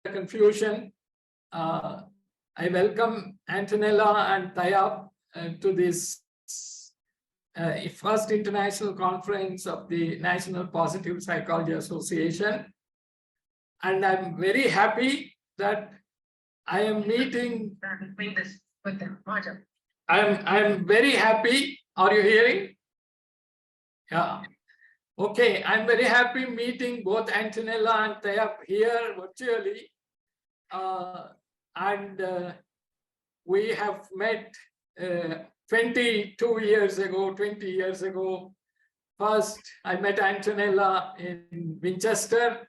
confusion, I welcome Antonella and Tayyab to this first international conference of the National Positive Psychology Association. And I'm very happy that I am meeting. I'm very happy. Are you hearing? Yeah. Okay. I'm very happy meeting both Antonella and Tayyab here virtually. We have met 20 years ago. First, I met Antonella in Winchester,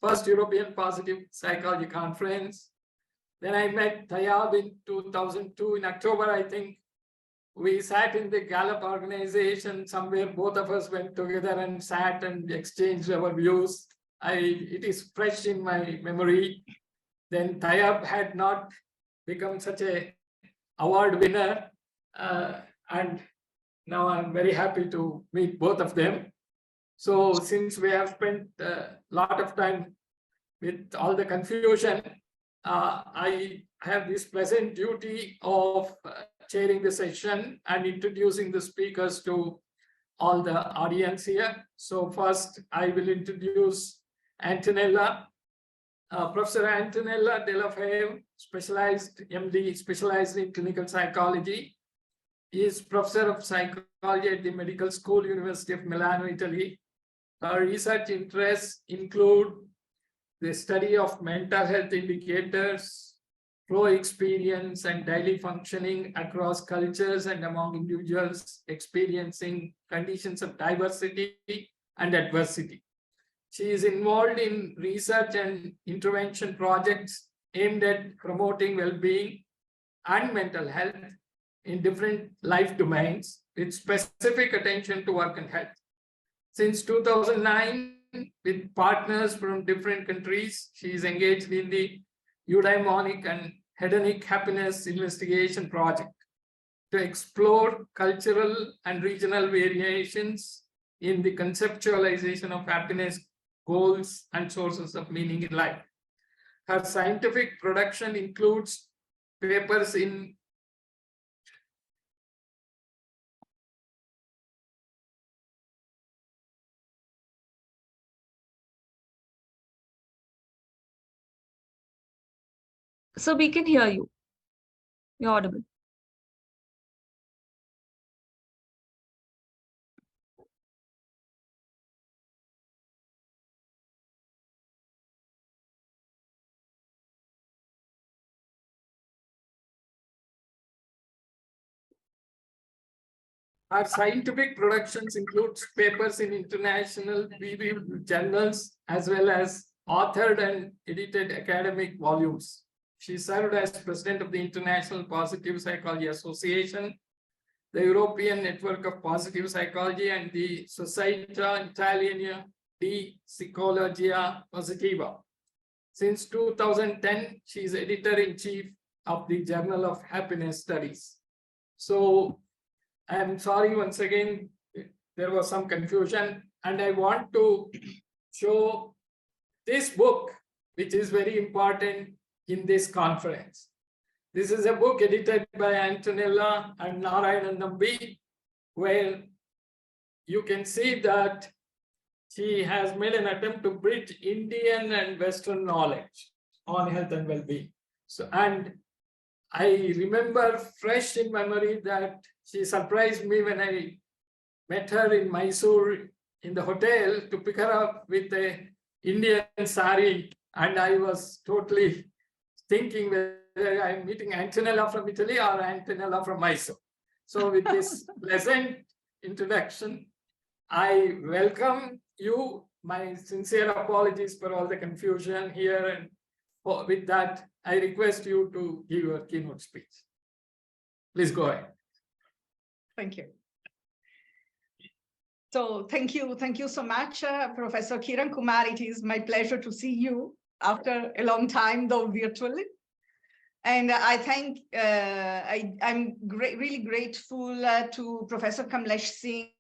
first European Positive Psychology Conference. Then I met Tayyab in 2002, in October, I think. We sat in the Gallup organization somewhere, both of us went together and sat and exchanged our views. It is fresh in my memory. Then Tayyab had not become such a award winner. And now I'm very happy to meet both of them. So since we have spent a lot of time with all the confusion, I have this pleasant duty of chairing the session and introducing the speakers to all the audience here. So first, I will introduce Antonella. Professor Antonella Delle Fave, MD, specialized in clinical psychology. He is professor of psychology at the Medical School, University of Milano, Italy. Her research interests include the study of mental health indicators, flow experience, and daily functioning across cultures and among individuals experiencing conditions of diversity and adversity. She is involved in research and intervention projects aimed at promoting well-being and mental health in different life domains, with specific attention to work and health. Since 2009, with partners from different countries, she is engaged in the eudaimonic and hedonic happiness investigation project to explore cultural and regional variations in the conceptualization of happiness, goals, and sources of meaning in life. Her scientific production includes papers in So we can hear you. You're audible. Our scientific productions include papers in international peer-reviewed journals, as well as authored and edited academic volumes. She served as president of the International Positive Psychology Association, the European Network of Positive Psychology, and the Società Italiana di Psicologia Positiva. Since 2010, she is editor-in-chief of the Journal of Happiness Studies. So I'm sorry, once again, there was some confusion, and I want to show this book, which is very important in this conference. This is a book edited by Antonella and Narayanan Nambi, where you can see that she has made an attempt to bridge Indian and Western knowledge on health and well-being. So, and I remember fresh in memory that she surprised me when I met her in Mysore in the hotel to pick her up with an Indian sari, and I was totally thinking whether I'm meeting Antonella from Italy or Antonella from Mysore. So with this pleasant introduction, I welcome you. My sincere apologies for all the confusion here, and with that, I request you to give your keynote speech. Please go ahead. Thank you. So thank you so much, Professor Kiran Kumar. It is my pleasure to see you after a long time, though virtually. And I think I'm really grateful to Professor Kamlesh Singh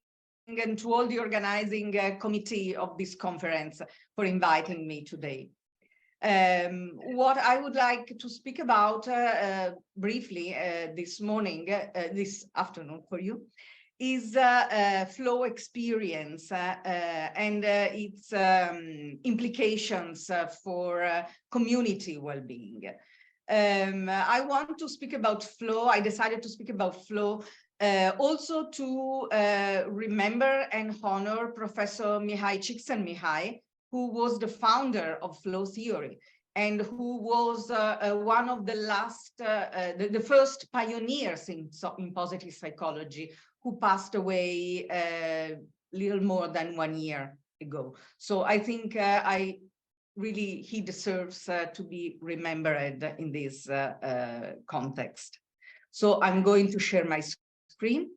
and to all the organizing committee of this conference for inviting me today. What I would like to speak about briefly this morning, this afternoon for you, is flow experience and its implications for community well-being. I want to speak about flow. I decided to speak about flow also to remember and honor Professor Mihai Csikszentmihalyi, who was the founder of flow theory and who was one of the last, the first pioneers in positive psychology, who passed away a little more than 1 year ago. So I think he deserves to be remembered in this context. So I'm going to share my screen.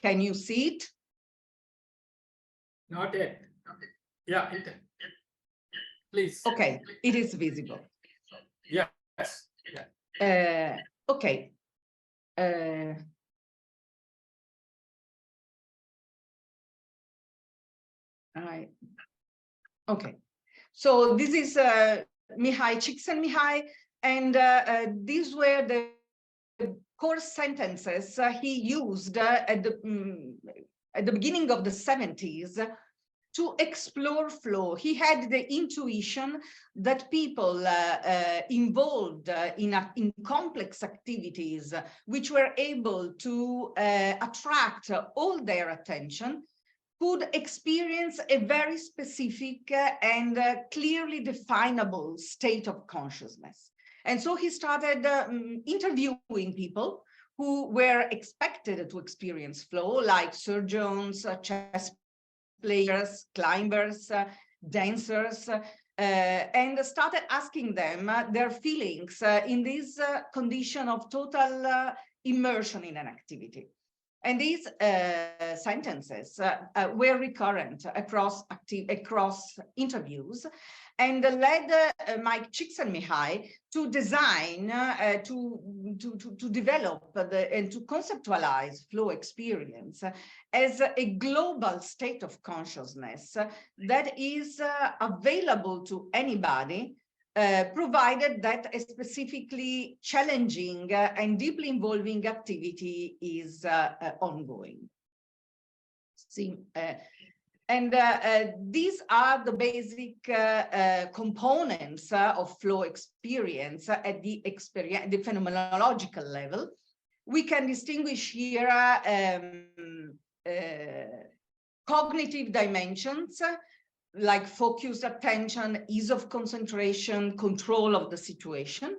Can you see it? Not yet. Yeah, please. Okay, it is visible. Yes. Yeah. Okay. Okay. So this is Mihai Csikszentmihalyi, and these were the core sentences he used at the beginning of the 70s to explore flow. He had the intuition that people involved in complex activities, which were able to attract all their attention, could experience a very specific and clearly definable state of consciousness. And so he started interviewing people who were expected to experience flow, like surgeons, chess players, climbers, dancers, and started asking them their feelings in this condition of total immersion in an activity. And these sentences were recurrent across interviews, and led Mike Csikszentmihalyi to design, to develop and to conceptualize flow experience as a global state of consciousness that is available to anybody, provided that a specifically challenging and deeply involving activity is ongoing. These are the basic components of flow experience at the phenomenological level. We can distinguish here cognitive dimensions, like focused attention, ease of concentration, control of the situation.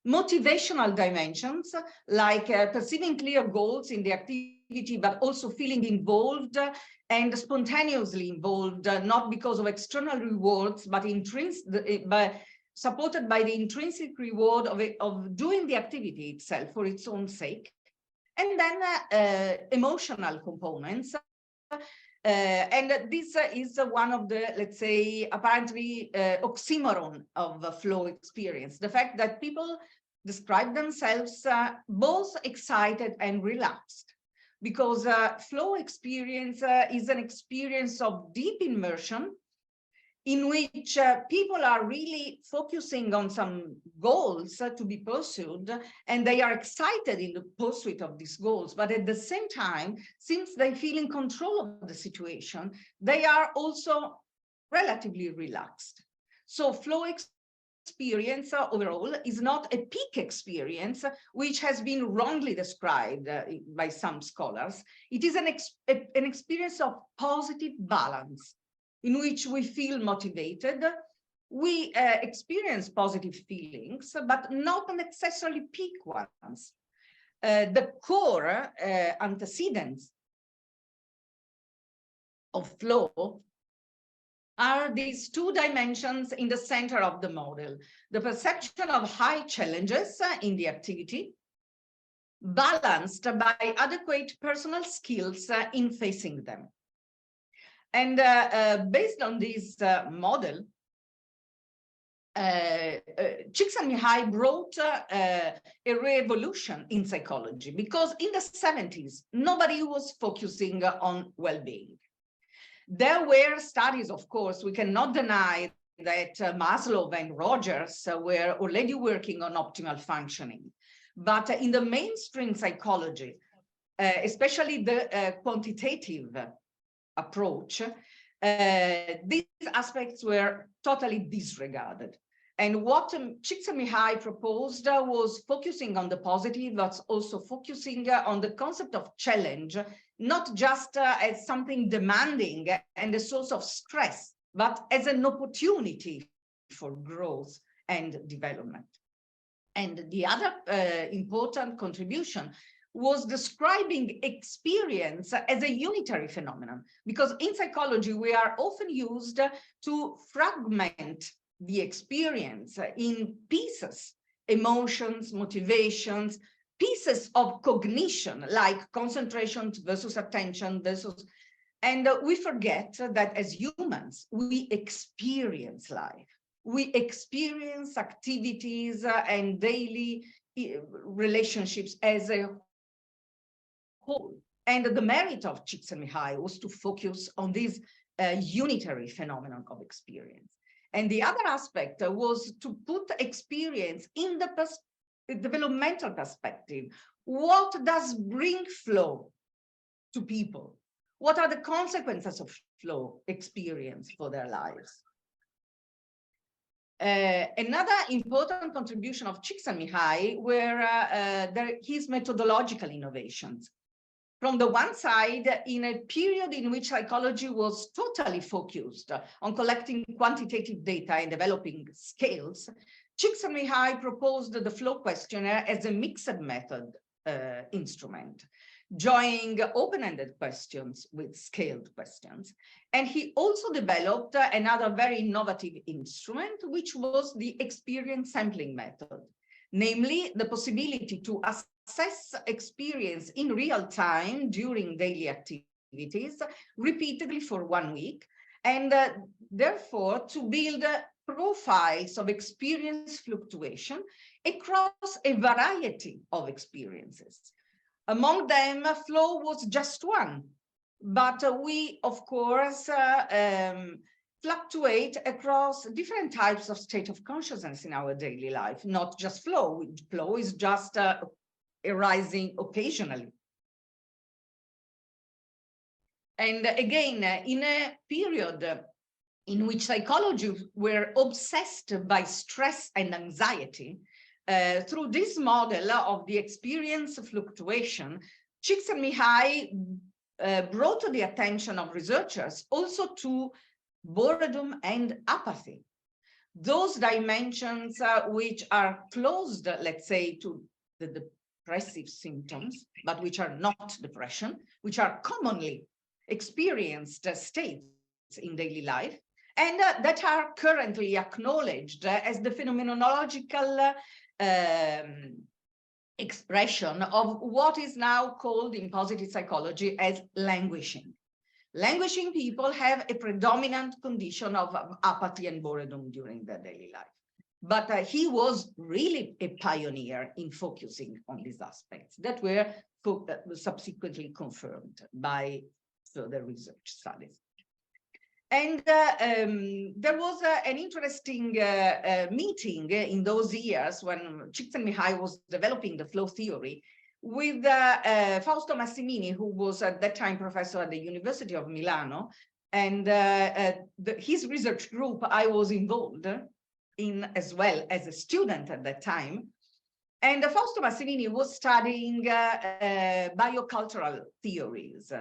Motivational dimensions, like perceiving clear goals in the activity, but also feeling involved and spontaneously involved, not because of external rewards, but supported by the intrinsic reward of doing the activity itself for its own sake. And then emotional components. And this is one of the, let's say, apparently oxymoron of the flow experience. The fact that people describe themselves both excited and relaxed, because flow experience is an experience of deep immersion in which people are really focusing on some goals to be pursued, and they are excited in the pursuit of these goals. But at the same time, since they feel in control of the situation, they are also relatively relaxed. So flow experience overall is not a peak experience, which has been wrongly described by some scholars. It is an experience of positive balance, in which we feel motivated, we experience positive feelings, but not necessarily peak ones. The core antecedents of flow are these two dimensions in the center of the model: the perception of high challenges in the activity, balanced by adequate personal skills in facing them. And based on this model, Csikszentmihalyi brought a revolution in psychology, because in the 70s, nobody was focusing on well-being. There were studies, of course, we cannot deny that Maslow and Rogers were already working on optimal functioning. But in the mainstream psychology, especially the quantitative approach, these aspects were totally disregarded. And what Csikszentmihalyi proposed was focusing on the positive, but also focusing on the concept of challenge, not just as something demanding and a source of stress, but as an opportunity for growth and development. And the other important contribution was describing experience as a unitary phenomenon, because in psychology, we are often used to fragment the experience in pieces, emotions, motivations, pieces of cognition, like concentration versus attention versus, and we forget that as humans, we experience life. We experience activities and daily relationships as a whole. And the merit of Csikszentmihalyi was to focus on this unitary phenomenon of experience. And the other aspect was to put experience in the developmental perspective. What does bring flow to people? What are the consequences of flow experience for their lives? Another important contribution of Csikszentmihalyi were his methodological innovations. From the one side, in a period in which psychology was totally focused on collecting quantitative data and developing scales, Csikszentmihalyi proposed the flow questionnaire as a mixed method instrument, joining open-ended questions with scaled questions. And he also developed another very innovative instrument, which was the experience sampling method, namely the possibility to assess experience in real time during daily activities repeatedly for 1 week, and therefore to build profiles of experience fluctuation across a variety of experiences. Among them, flow was just one, but we, of course, fluctuate across different types of state of consciousness in our daily life, not just flow. Flow is just arising occasionally. And again, in a period in which psychologists were obsessed by stress and anxiety, through this model of the experience fluctuation, Csikszentmihalyi brought to the attention of researchers also to boredom and apathy. Those dimensions which are close, let's say, to the depressive symptoms, but which are not depression, which are commonly experienced states in daily life, and that are currently acknowledged as the phenomenological expression of what is now called in positive psychology as languishing. Languishing people have a predominant condition of apathy and boredom during their daily life. But he was really a pioneer in focusing on these aspects that were subsequently confirmed by further research studies. And there was an interesting meeting in those years when Csikszentmihalyi was developing the flow theory with Fausto Massimini, who was at that time professor at the University of Milano. And his research group I was involved in as well as a student at that time. And Fausto Massimini was studying biocultural theories,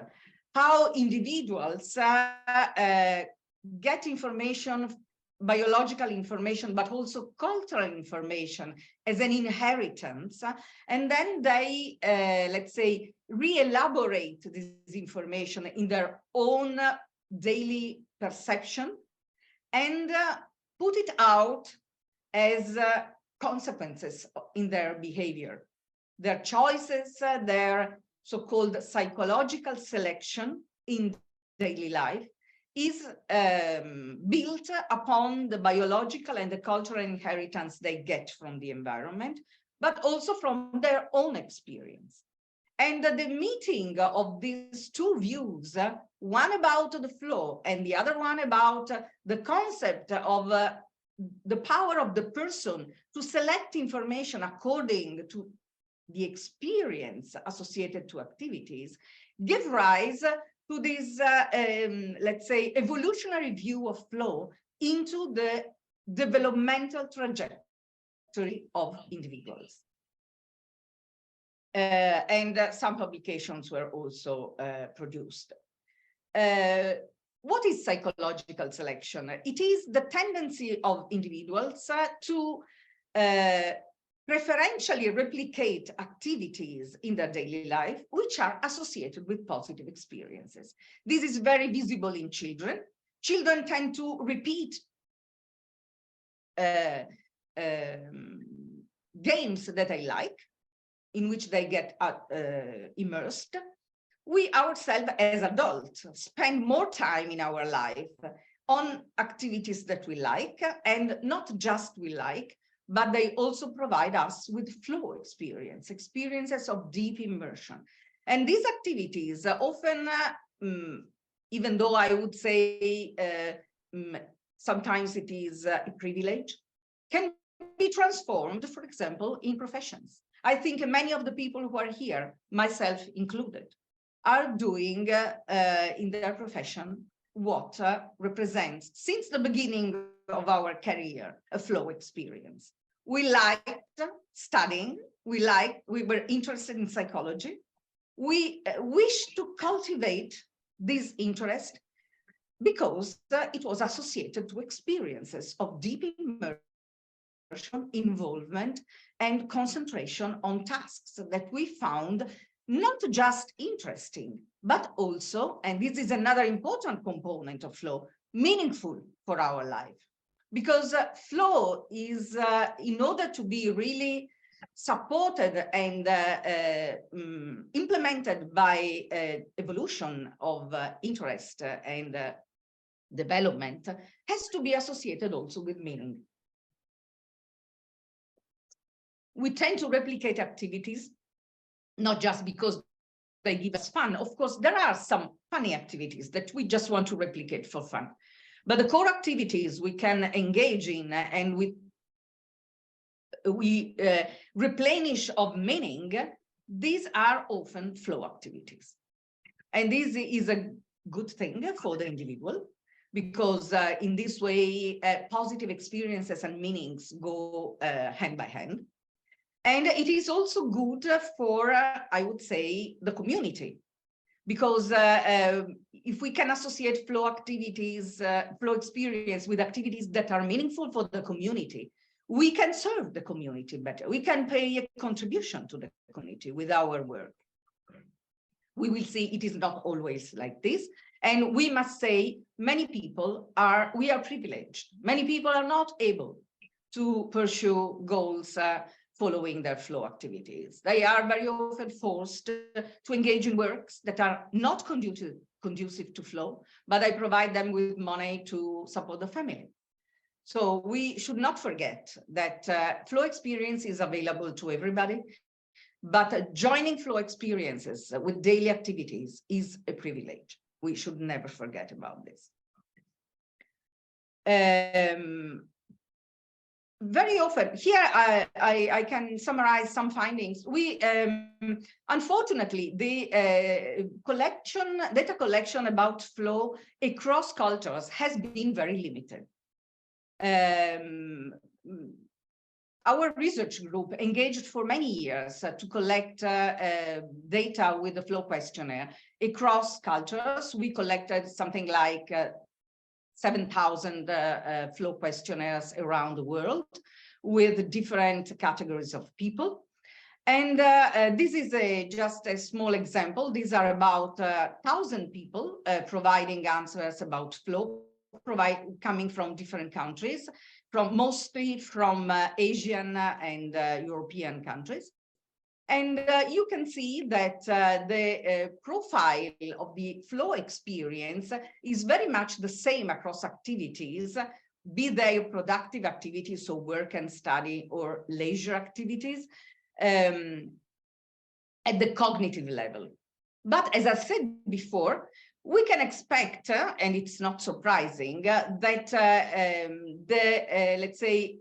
how individuals get information, biological information, but also cultural information as an inheritance. And then they, let's say, re-elaborate this information in their own daily perception and put it out as consequences in their behavior, their choices, their so-called psychological selection in daily life is built upon the biological and the cultural inheritance they get from the environment, but also from their own experience. And the meeting of these two views, one about the flow and the other one about the concept of the power of the person to select information according to the experience associated to activities, give rise to this, let's say, evolutionary view of flow into the developmental trajectory of individuals. And some publications were also produced. What is psychological selection? It is the tendency of individuals to preferentially replicate activities in their daily life which are associated with positive experiences. This is very visible in children. Children tend to repeat games that they like, in which they get immersed. We ourselves as adults spend more time in our life on activities that we like, and not just we like, but they also provide us with flow experiences of deep immersion. And these activities often, even though I would say sometimes it is a privilege, can be transformed, for example, in professions. I think many of the people who are here, myself included, are doing in their profession what represents, since the beginning of our career, a flow experience. We liked studying, we were interested in psychology. We wished to cultivate this interest because it was associated to experiences of deep immersion, involvement, and concentration on tasks that we found not just interesting, but also, and this is another important component of flow, meaningful for our life. Because flow is, in order to be really supported and implemented by evolution of interest and development, has to be associated also with meaning. We tend to replicate activities, not just because they give us fun. Of course, there are some funny activities that we just want to replicate for fun. But the core activities we can engage in and we replenish of meaning, these are often flow activities. And this is a good thing for the individual, because in this way, positive experiences and meanings go hand by hand. And it is also good for, I would say, the community, because if we can associate flow activities, flow experience with activities that are meaningful for the community, we can serve the community better. We can pay a contribution to the community with our work. We will see it is not always like this. And we must say, we are privileged. Many people are not able to pursue goals following their flow activities. They are very often forced to engage in works that are not conducive to flow, but I provide them with money to support the family. So we should not forget that flow experience is available to everybody, but joining flow experiences with daily activities is a privilege. We should never forget about this. Very often, here I can summarize some findings. We, unfortunately, the data collection about flow across cultures has been very limited. Our research group engaged for many years to collect data with the flow questionnaire across cultures. We collected something like 7,000 flow questionnaires around the world with different categories of people. And this is just a small example. These are about 1,000 people providing answers about flow, coming from different countries, mostly from Asian and European countries. And you can see that the profile of the flow experience is very much the same across activities, be they productive activities, so work and study, or leisure activities. And at the cognitive level. But as I said before, we can expect, and it's not surprising, that let's say,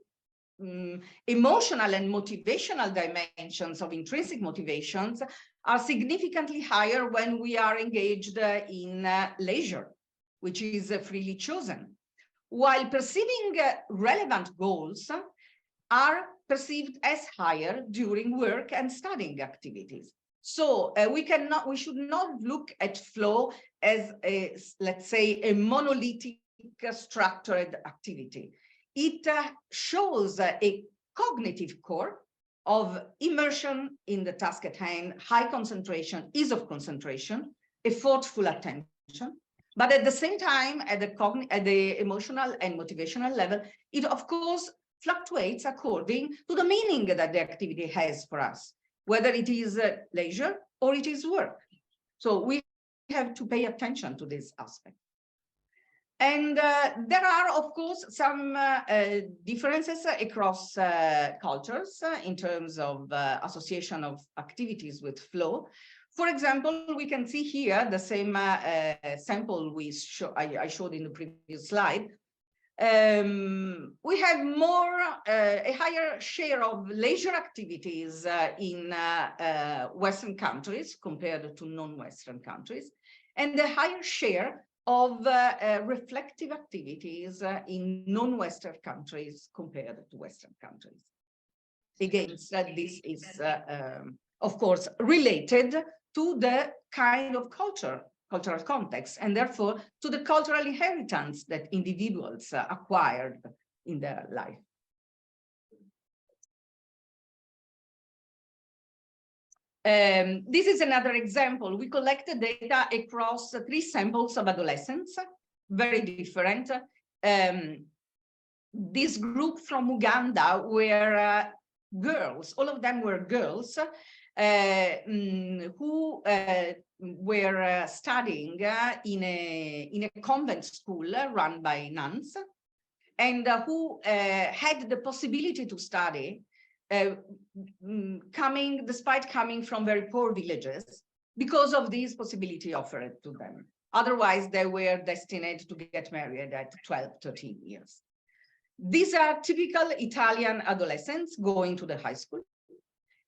emotional and motivational dimensions of intrinsic motivations are significantly higher when we are engaged in leisure, which is freely chosen, while perceiving relevant goals are perceived as higher during work and studying activities. So we should not look at flow as a, let's say, a monolithic structured activity. It shows a cognitive core of immersion in the task at hand, high concentration, ease of concentration, effortful attention. But at the same time, at the emotional and motivational level, it of course fluctuates according to the meaning that the activity has for us, whether it is leisure or it is work. So we have to pay attention to this aspect. And there are, of course, some differences across cultures in terms of association of activities with flow. For example, we can see here the same sample I showed in the previous slide. We have a higher share of leisure activities in Western countries compared to non-Western countries, and a higher share of reflective activities in non-Western countries compared to Western countries. Again, this is, of course, related to the kind of cultural context, and therefore to the cultural inheritance that individuals acquired in their life. This is another example. We collected data across 3 samples of adolescents, very different. This group from Uganda were girls, all of them were girls, who were studying in a convent school run by nuns, and who had the possibility to study despite coming from very poor villages, because of this possibility offered to them. Otherwise, they were destined to get married at 12, 13 years. These are typical Italian adolescents going to the high school.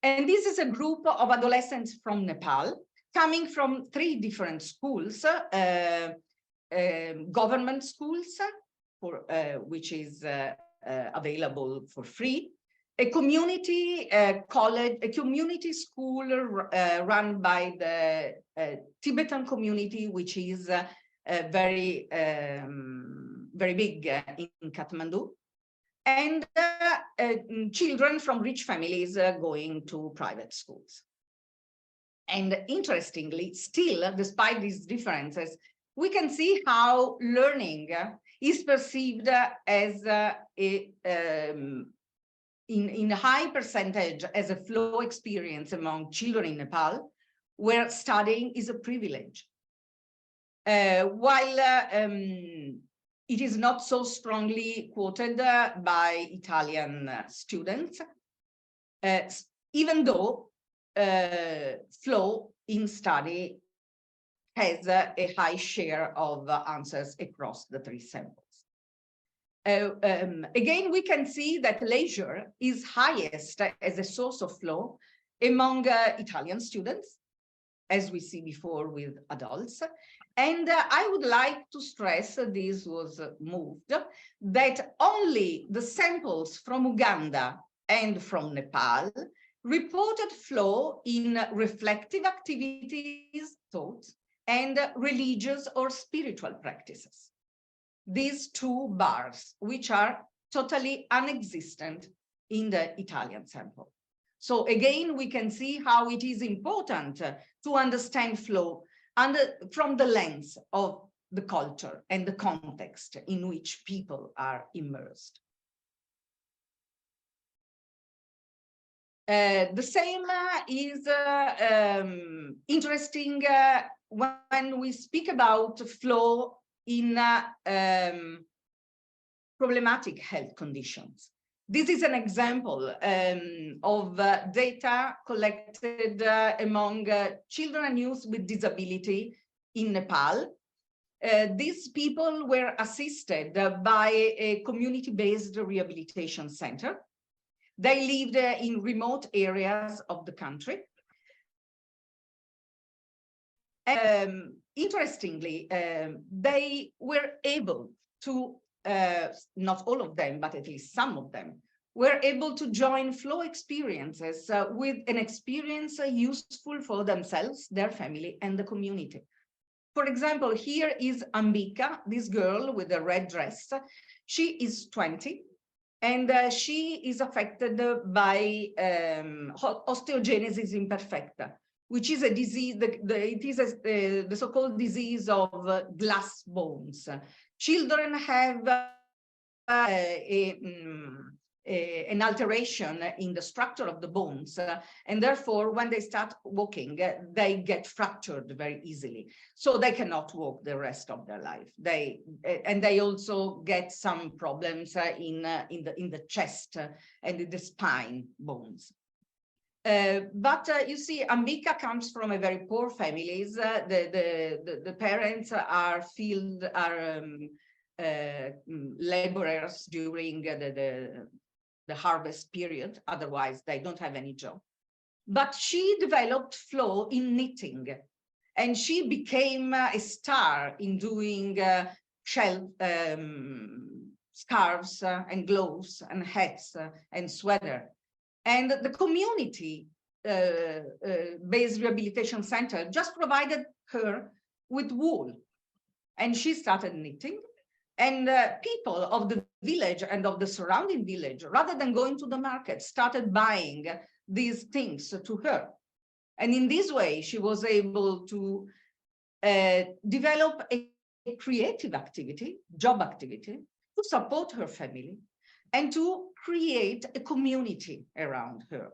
And this is a group of adolescents from Nepal, coming from 3 different schools, government schools, which is available for free, a community college, a community school run by the Tibetan community, which is very big in Kathmandu, and children from rich families going to private schools. And interestingly, still, despite these differences, we can see how learning is perceived as in a high percentage as a flow experience among children in Nepal, where studying is a privilege. While it is not so strongly quoted by Italian students, even though flow in study has a high share of answers across the 3 samples. Again, we can see that leisure is highest as a source of flow among Italian students, as we see before with adults. And I would like to stress, this was moved, that only the samples from Uganda and from Nepal reported flow in reflective activities, thoughts, and religious or spiritual practices. These 2 bars, which are totally unexistent in the Italian sample. So again, we can see how it is important to understand flow from the lens of the culture and the context in which people are immersed. The same is interesting when we speak about flow in problematic health conditions. This is an example of data collected among children and youth with disability in Nepal. These people were assisted by a community-based rehabilitation center. They lived in remote areas of the country. Interestingly, they were able to, not all of them, but at least some of them, were able to join flow experiences with an experience useful for themselves, their family, and the community. For example, here is Ambika, this girl with a red dress. She is 20, and she is affected by osteogenesis imperfecta, which is a disease, it is the so-called disease of glass bones. Children have an alteration in the structure of the bones, and therefore when they start walking, they get fractured very easily, so they cannot walk the rest of their life. And they also get some problems in the chest and in the spine bones. But you see, Ambika comes from a very poor families. The parents are laborers during the harvest period. Otherwise, they don't have any job. But she developed flow in knitting, and she became a star in doing scarves and gloves and hats and sweater. And the community-based rehabilitation center just provided her with wool, and she started knitting. And people of the village and of the surrounding village, rather than going to the market, started buying these things to her. And in this way, she was able to develop a creative activity, job activity, to support her family and to create a community around her.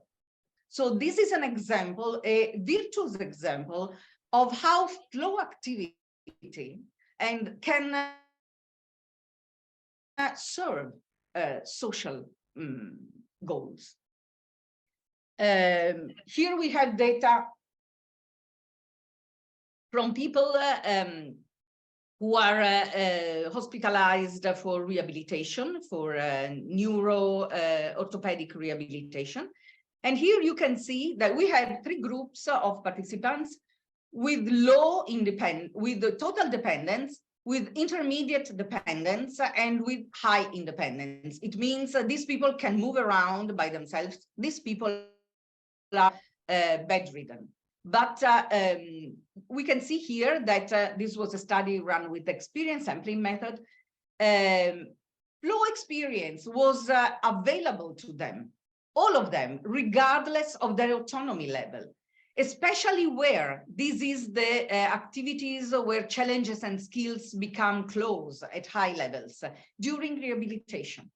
So this is an example, a virtuous example of how flow activity and can serve social goals. Here we have data from people who are hospitalized for rehabilitation, for neuro-orthopedic rehabilitation. And here you can see that we have 3 groups of participants with low independence, with the total dependence, with intermediate dependence, and with high independence. It means these people can move around by themselves. These people are bedridden. But we can see here that this was a study run with the experience sampling method. Flow experience was available to them, all of them, regardless of their autonomy level, especially where this is the activities where challenges and skills become close at high levels during rehabilitation.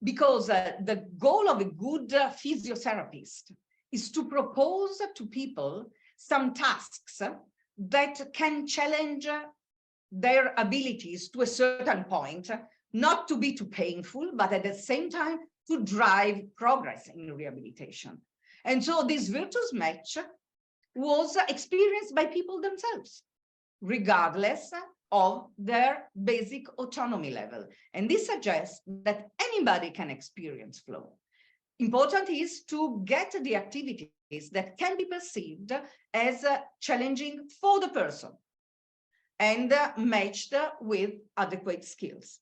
Because the goal of a good physiotherapist is to propose to people some tasks that can challenge their abilities to a certain point, not to be too painful, but at the same time to drive progress in rehabilitation. And so this virtuous match was experienced by people themselves, regardless of their basic autonomy level. And this suggests that anybody can experience flow. Important is to get the activities that can be perceived as challenging for the person and matched with adequate skills.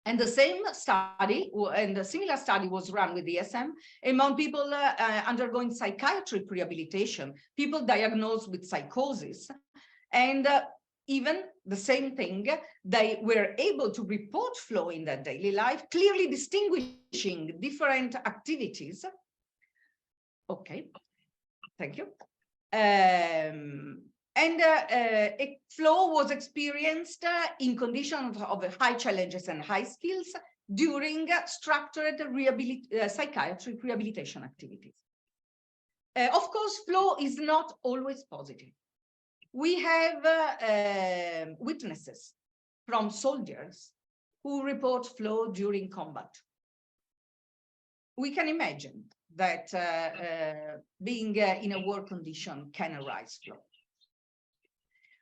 And the same study, and a similar study was run with DSM among people undergoing psychiatric rehabilitation, people diagnosed with psychosis. And even the same thing, they were able to report flow in their daily life, clearly distinguishing different activities. Okay, thank you. And a flow was experienced in conditions of high challenges and high skills during structured psychiatric rehabilitation activities. Of course, flow is not always positive. We have witnesses from soldiers who report flow during combat. we can imagine that being in a work condition can arise flow.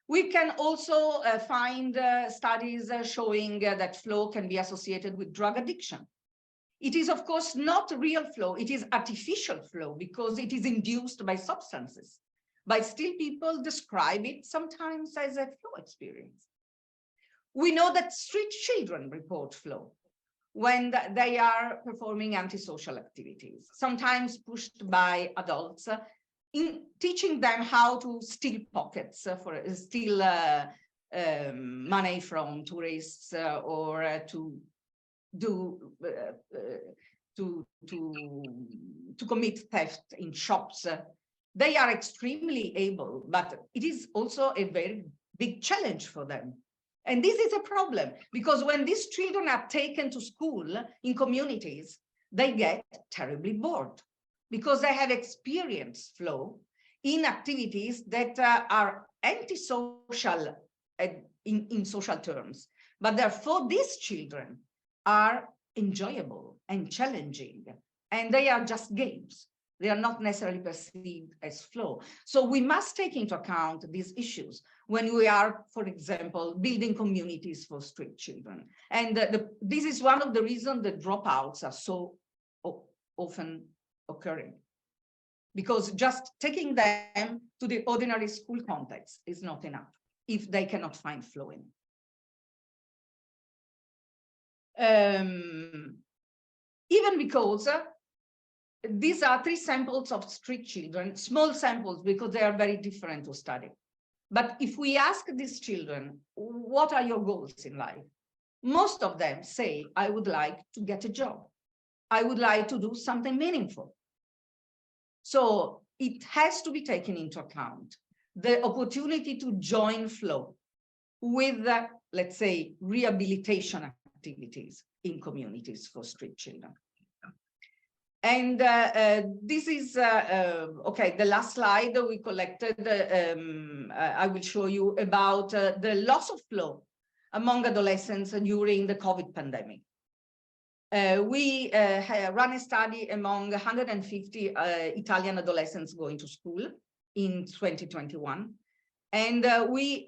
We can also find studies showing that flow can be associated with drug addiction. It is, of course, not real flow. It is artificial flow because it is induced by substances. But still, people describe it sometimes as a flow experience. We know that street children report flow when they are performing antisocial activities, sometimes pushed by adults in teaching them how to steal pockets, steal money from tourists, or to commit theft in shops. They are extremely able, but it is also a very big challenge for them. And this is a problem because when these children are taken to school in communities, they get terribly bored because they have experienced flow in activities that are antisocial in social terms. But therefore, these children are enjoyable and challenging, and they are just games. They are not necessarily perceived as flow. So we must take into account these issues when we are, for example, building communities for street children. And this is one of the reasons the dropouts are so often occurring. Because just taking them to the ordinary school context is not enough if they cannot find flow in it. Even because these are 3 samples of street children, small samples because they are very different to study. But if we ask these children, what are your goals in life? Most of them say, I would like to get a job. I would like to do something meaningful. So it has to be taken into account, the opportunity to join flow with, let's say, rehabilitation activities in communities for street children. And this is, okay, the last slide we collected, I will show you about the loss of flow among adolescents during the COVID pandemic. We ran a study among 150 Italian adolescents going to school in 2021. And we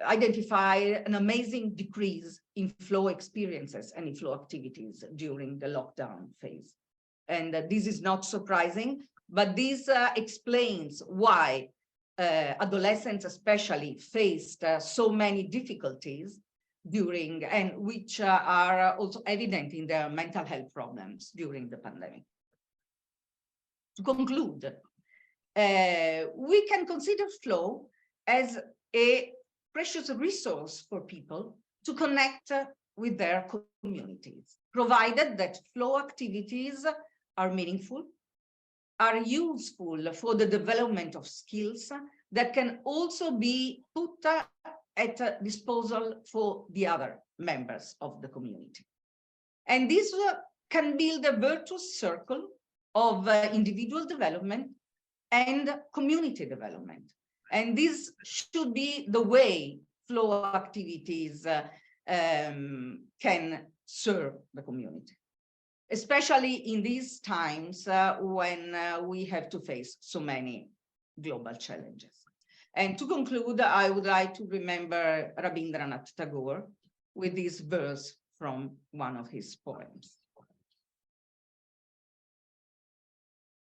identified an amazing decrease in flow experiences and in flow activities during the lockdown phase. And this is not surprising, but this explains why adolescents especially faced so many difficulties during, and which are also evident in their mental health problems during the pandemic. To conclude, we can consider flow as a precious resource for people to connect with their communities, provided that flow activities are meaningful, are useful for the development of skills that can also be put at disposal for the other members of the community. And this can build a virtuous circle of individual development and community development. And this should be the way flow activities can serve the community, especially in these times when we have to face so many global challenges. And to conclude, I would like to remember Rabindranath Tagore with this verse from one of his poems.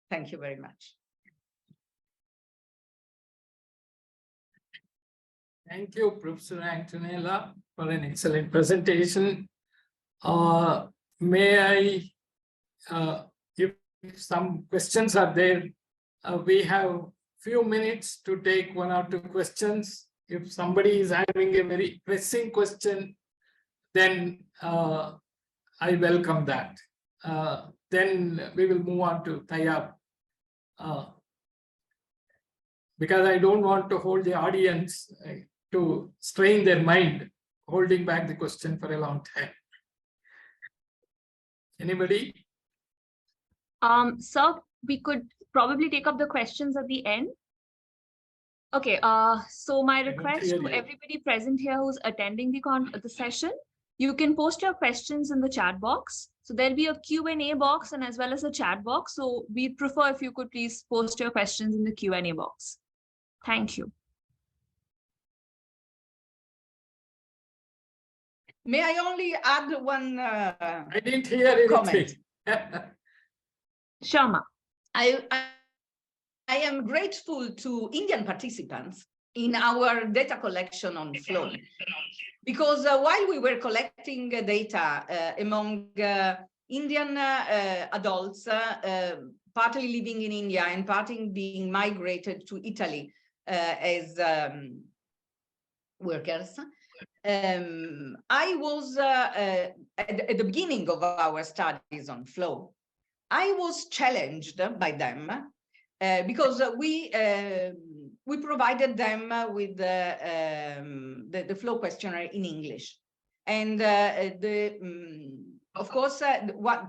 Thank you very much. Thank you, Professor Antonella, for an excellent presentation. May I, if some questions are there, we have few minutes to take 1 or 2 questions. If somebody is having a very pressing question, then I welcome that. Then we will move on to Tayyab. Because I don't want to hold the audience to strain their mind, holding back the question for a long time. Anybody? Sir, we could probably take up the questions at the end. Okay, so my request to everybody present here who's attending the session You can post your questions in the chat box. So there'll be a Q&A box and as well as a chat box. So we'd prefer if you could please post your questions in the Q&A box. Thank you. May I only add one I didn't hear comment? anything. Sharma. I am grateful to Indian participants in our data collection on flow, because while we were collecting data among Indian adults, partly living in India and partly being migrated to Italy as workers, I was at the beginning of our studies on flow, I was challenged by them because we provided them with the flow questionnaire in English. And of course,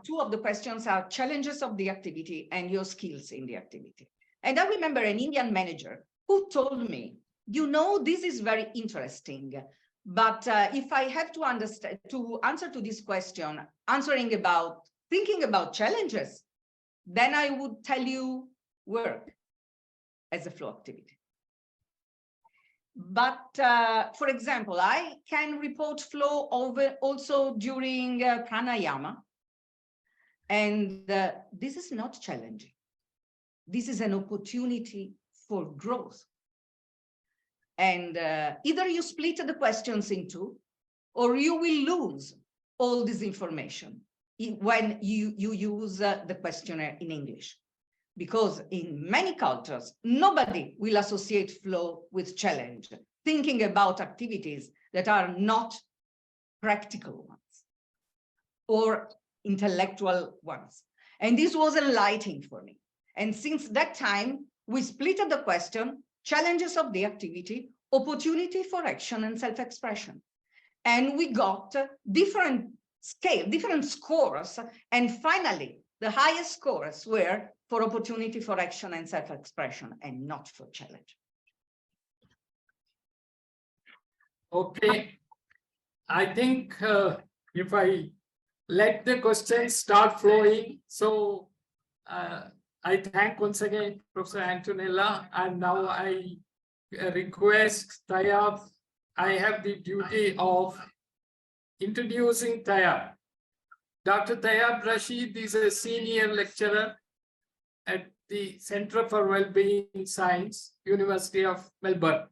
two of the questions are challenges of the activity and your skills in the activity. And I remember an Indian manager who told me, you know, this is very interesting, but if I have to answer to this question, thinking about challenges, then I would tell you work as a flow activity. But for example, I can report flow also during pranayama. And this is not challenging. This is an opportunity for growth. And either you split the questions in two, or you will lose all this information when you use the questionnaire in English. Because in many cultures, nobody will associate flow with challenge, thinking about activities that are not practical ones or intellectual ones. And this was enlightening for me. And since that time, we split the question, challenges of the activity, opportunity for action and self-expression. And we got different scores. And finally, the highest scores were for opportunity for action and self-expression and not for challenge. Okay. I think if I let the questions start flowing, so I thank once again Professor Antonella, and now I request Tayyab. I have the duty of introducing Tayyab. Dr. Tayyab Rashid is a senior lecturer at the Center for Wellbeing Science, University of Melbourne.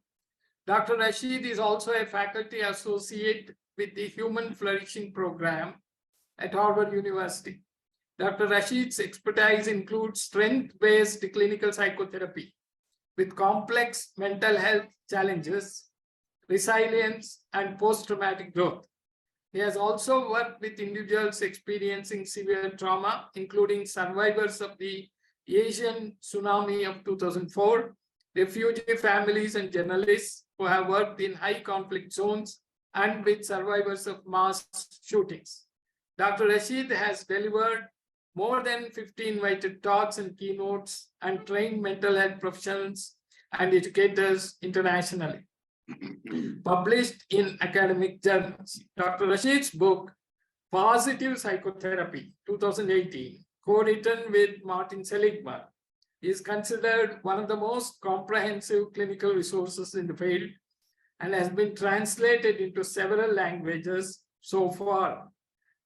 Dr. Rashid is also a faculty associate with the Human Flourishing Program at Harvard University. Dr. Rashid's expertise includes strength-based clinical psychotherapy with complex mental health challenges, resilience, and post-traumatic growth. He has also worked with individuals experiencing severe trauma, including survivors of the Asian tsunami of 2004, refugee families and journalists who have worked in high conflict zones, and with survivors of mass shootings. Dr. Rashid has delivered more than 50 invited talks and keynotes and trained mental health professionals and educators internationally. Published in academic journals. Dr. Rashid's book, Positive Psychotherapy, 2018, co-written with Martin Seligman, is considered one of the most comprehensive clinical resources in the field and has been translated into several languages so far.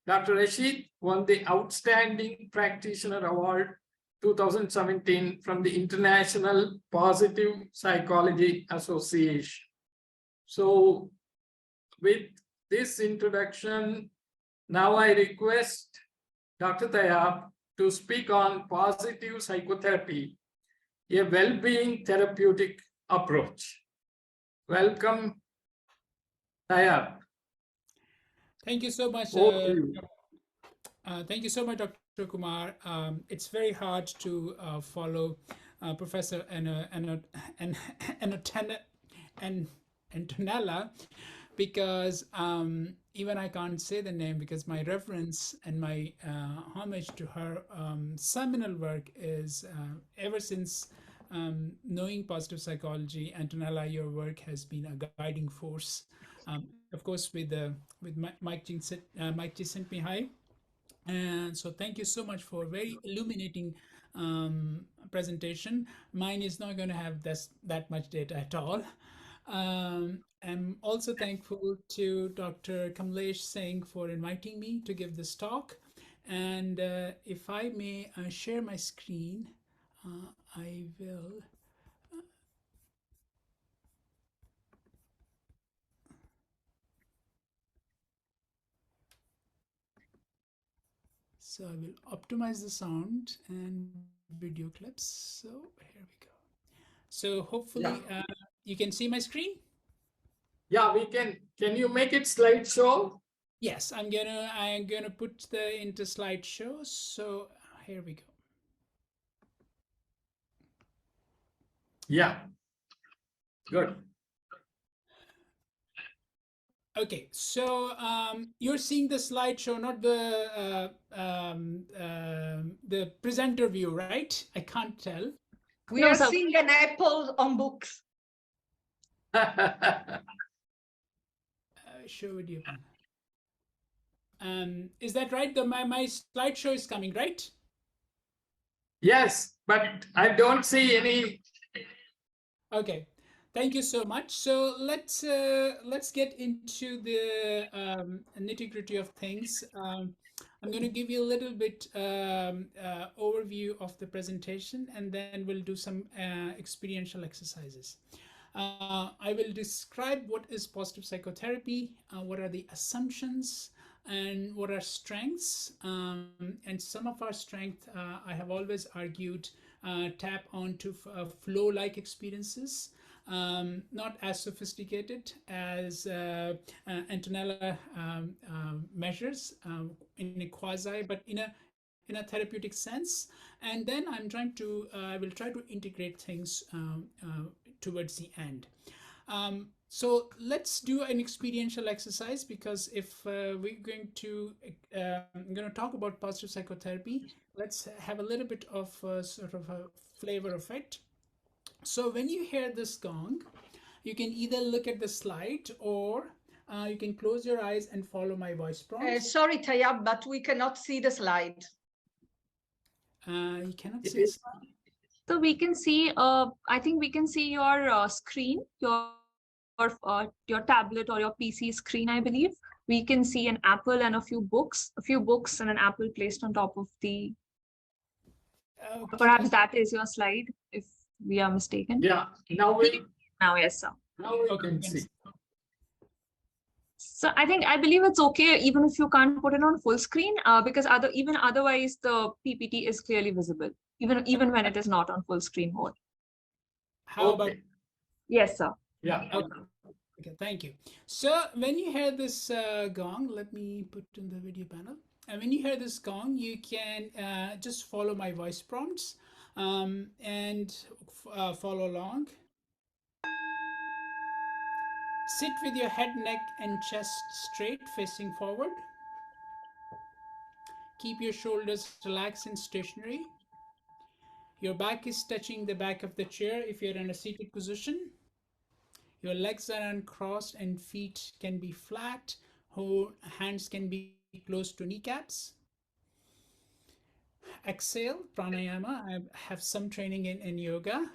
Dr. Rashid won the Outstanding Practitioner Award 2017 from the International Positive Psychology Association. So with this introduction, now I request Dr. Tayyab to speak on positive psychotherapy, a well-being therapeutic approach. Welcome, Tayyab. Thank you so much. Thank you so much, Dr. Kumar. It's very hard to follow Professor Antonella, because even I can't say the name, because my reference and my homage to her seminal work is ever since knowing positive psychology, Antonella, your work has been a guiding force. Of course, with Mike G sent me hi, and so thank you so much for a very illuminating presentation. Mine is not going to have that much data at all. I'm also thankful to Dr. Kamlesh Singh for inviting me to give this talk. And if I may share my screen, I will. So I will optimize the sound and video clips. So here we go. So hopefully you can see my screen. Yeah, we can. Can you make it slideshow? Yes, I'm gonna put the into slideshow. So here we go. Yeah. Good. Okay, so you're seeing the slideshow, not the presenter view, right? I can't tell. We No, are sir. seeing an apple on books. Show video. Is that right? My slideshow is coming, right? Yes, but I don't see any. Okay, thank you so much. So let's get into the nitty-gritty of things. I'm going to give you a little bit overview of the presentation, and then we'll do some experiential exercises. I will describe what is positive psychotherapy, what are the assumptions, and what are strengths. And some of our strength, I have always argued, tap onto flow-like experiences, not as sophisticated as Antonella measures in a quasi, but in a therapeutic sense. And then I will try to integrate things towards the end. So let's do an experiential exercise, because if we're going to talk about positive psychotherapy, let's have a little bit of sort of a flavor of it. So when you hear this gong, you can either look at the slide, or you can close your eyes and follow my voice prompts. Sorry, Tayyab, but we cannot see the slide. You cannot see the slide. So we can see, I think we can see your screen, your tablet or your PC screen, I believe. We can see an apple and a few books and an apple placed on top of the. Okay. Perhaps that is your slide, if we are mistaken. Yeah. Now Yes, sir. Now we can see. So I believe it's okay even if you can't put it on full screen, because otherwise the PPT is clearly visible, even when it is not on full screen mode. How about? Yes, sir. Yeah. Okay, thank you. So when you hear this gong, let me put in the video panel. And when you hear this gong, you can just follow my voice prompts and follow along. Sit with your head, neck, and chest straight, facing forward. Keep your shoulders relaxed and stationary. Your back is touching the back of the chair if you're in a seated position. Your legs are uncrossed and feet can be flat. Hands can be close to kneecaps. Exhale, pranayama. I have some training in yoga.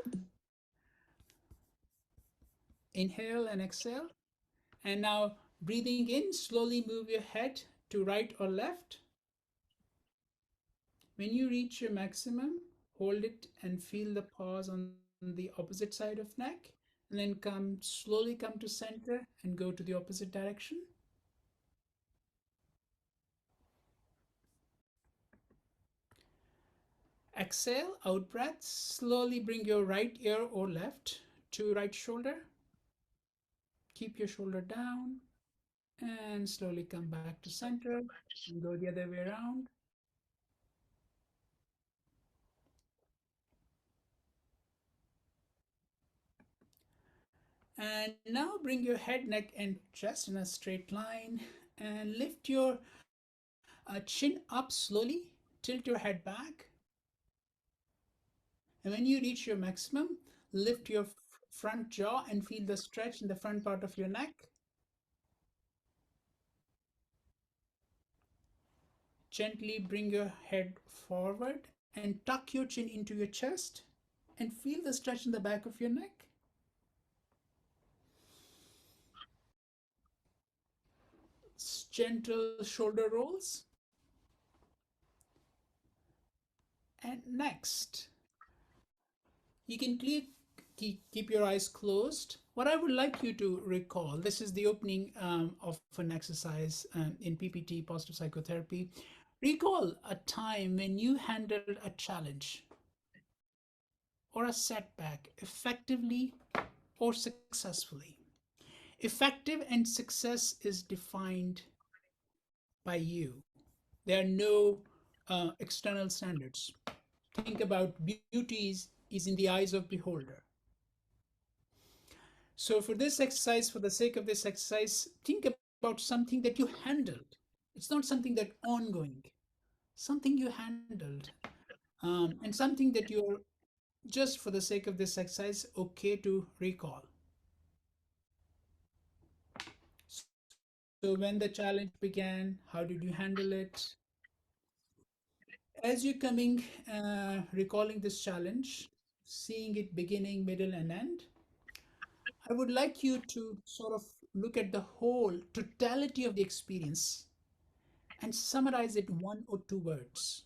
Inhale and exhale. And now breathing in, slowly move your head to right or left. When you reach your maximum, hold it and feel the pause on the opposite side of neck, and then slowly come to center and go to the opposite direction. Exhale, out breath. Slowly bring your right ear or left to right shoulder. Keep your shoulder down and slowly come back to center and go the other way around. And now bring your head, neck, and chest in a straight line and lift your chin up slowly. Tilt your head back. And when you reach your maximum, lift your front jaw and feel the stretch in the front part of your neck. Gently bring your head forward and tuck your chin into your chest and feel the stretch in the back of your neck. Gentle shoulder rolls. And next, you can keep your eyes closed. What I would like you to recall, this is the opening of an exercise in PPT, positive psychotherapy. Recall a time when you handled a challenge or a setback effectively or successfully. Effective and success is defined by you. There are no external standards. Think about beauty is in the eyes of beholder. So for this exercise, for the sake of this exercise, think about something that you handled. It's not something that ongoing, something you handled, and something that you're just for the sake of this exercise okay to recall. So when the challenge began, how did you handle it? As you're coming, recalling this challenge, seeing it beginning, middle, and end, I would like you to sort of look at the whole totality of the experience and summarize it 1 or 2 words,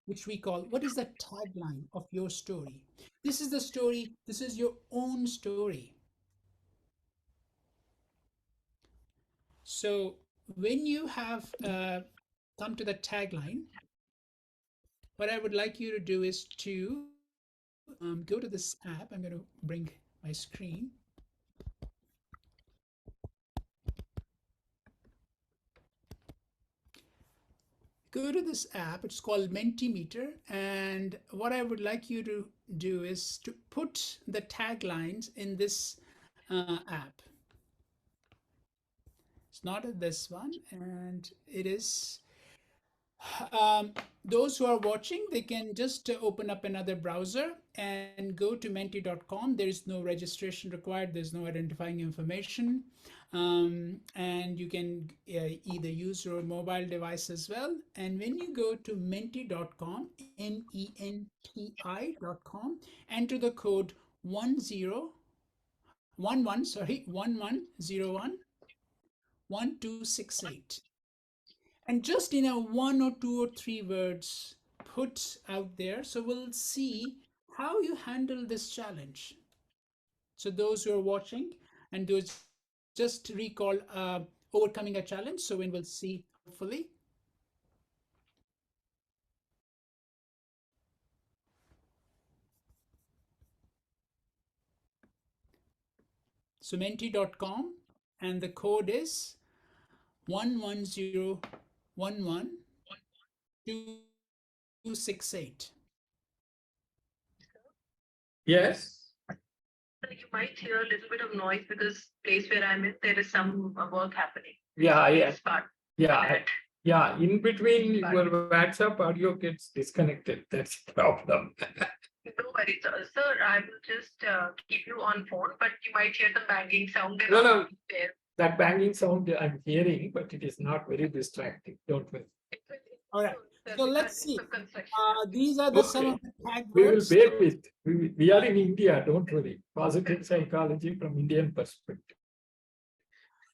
which we call what is the tagline of your story? This is the story, this is your own story. So when you have come to the tagline, what I would like you to do is to go to this app. I'm going to bring my screen. Go to this app. It's called Mentimeter. And what I would like you to do is to put the taglines in this app. It's not this one, and it is those who are watching, they can just open up another browser and go to menti.com. There is no registration required. There's no identifying information. And you can either use your mobile device as well. And when you go to menti.com, menti.com, enter the code 1101 and just in a 1 or 2 or 3 words put out there, so we'll see how you handle this challenge. So those who are watching and those just recall overcoming a challenge, so when we'll see hopefully. So menti.com, and the code is 11011268. Yes. You might hear a little bit of noise because place where I'm in, there is some work happening. Yeah, This part. yeah. In between, your WhatsApp audio gets disconnected. That's the problem. No worries, sir. I will just keep you on phone, but you might hear the banging sound. No. That banging sound I'm hearing, but it is not very distracting. Don't worry. All right. So let's see. These are some of the tag We will words. bear with. We are in India. Don't worry. Positive psychology from Indian perspective.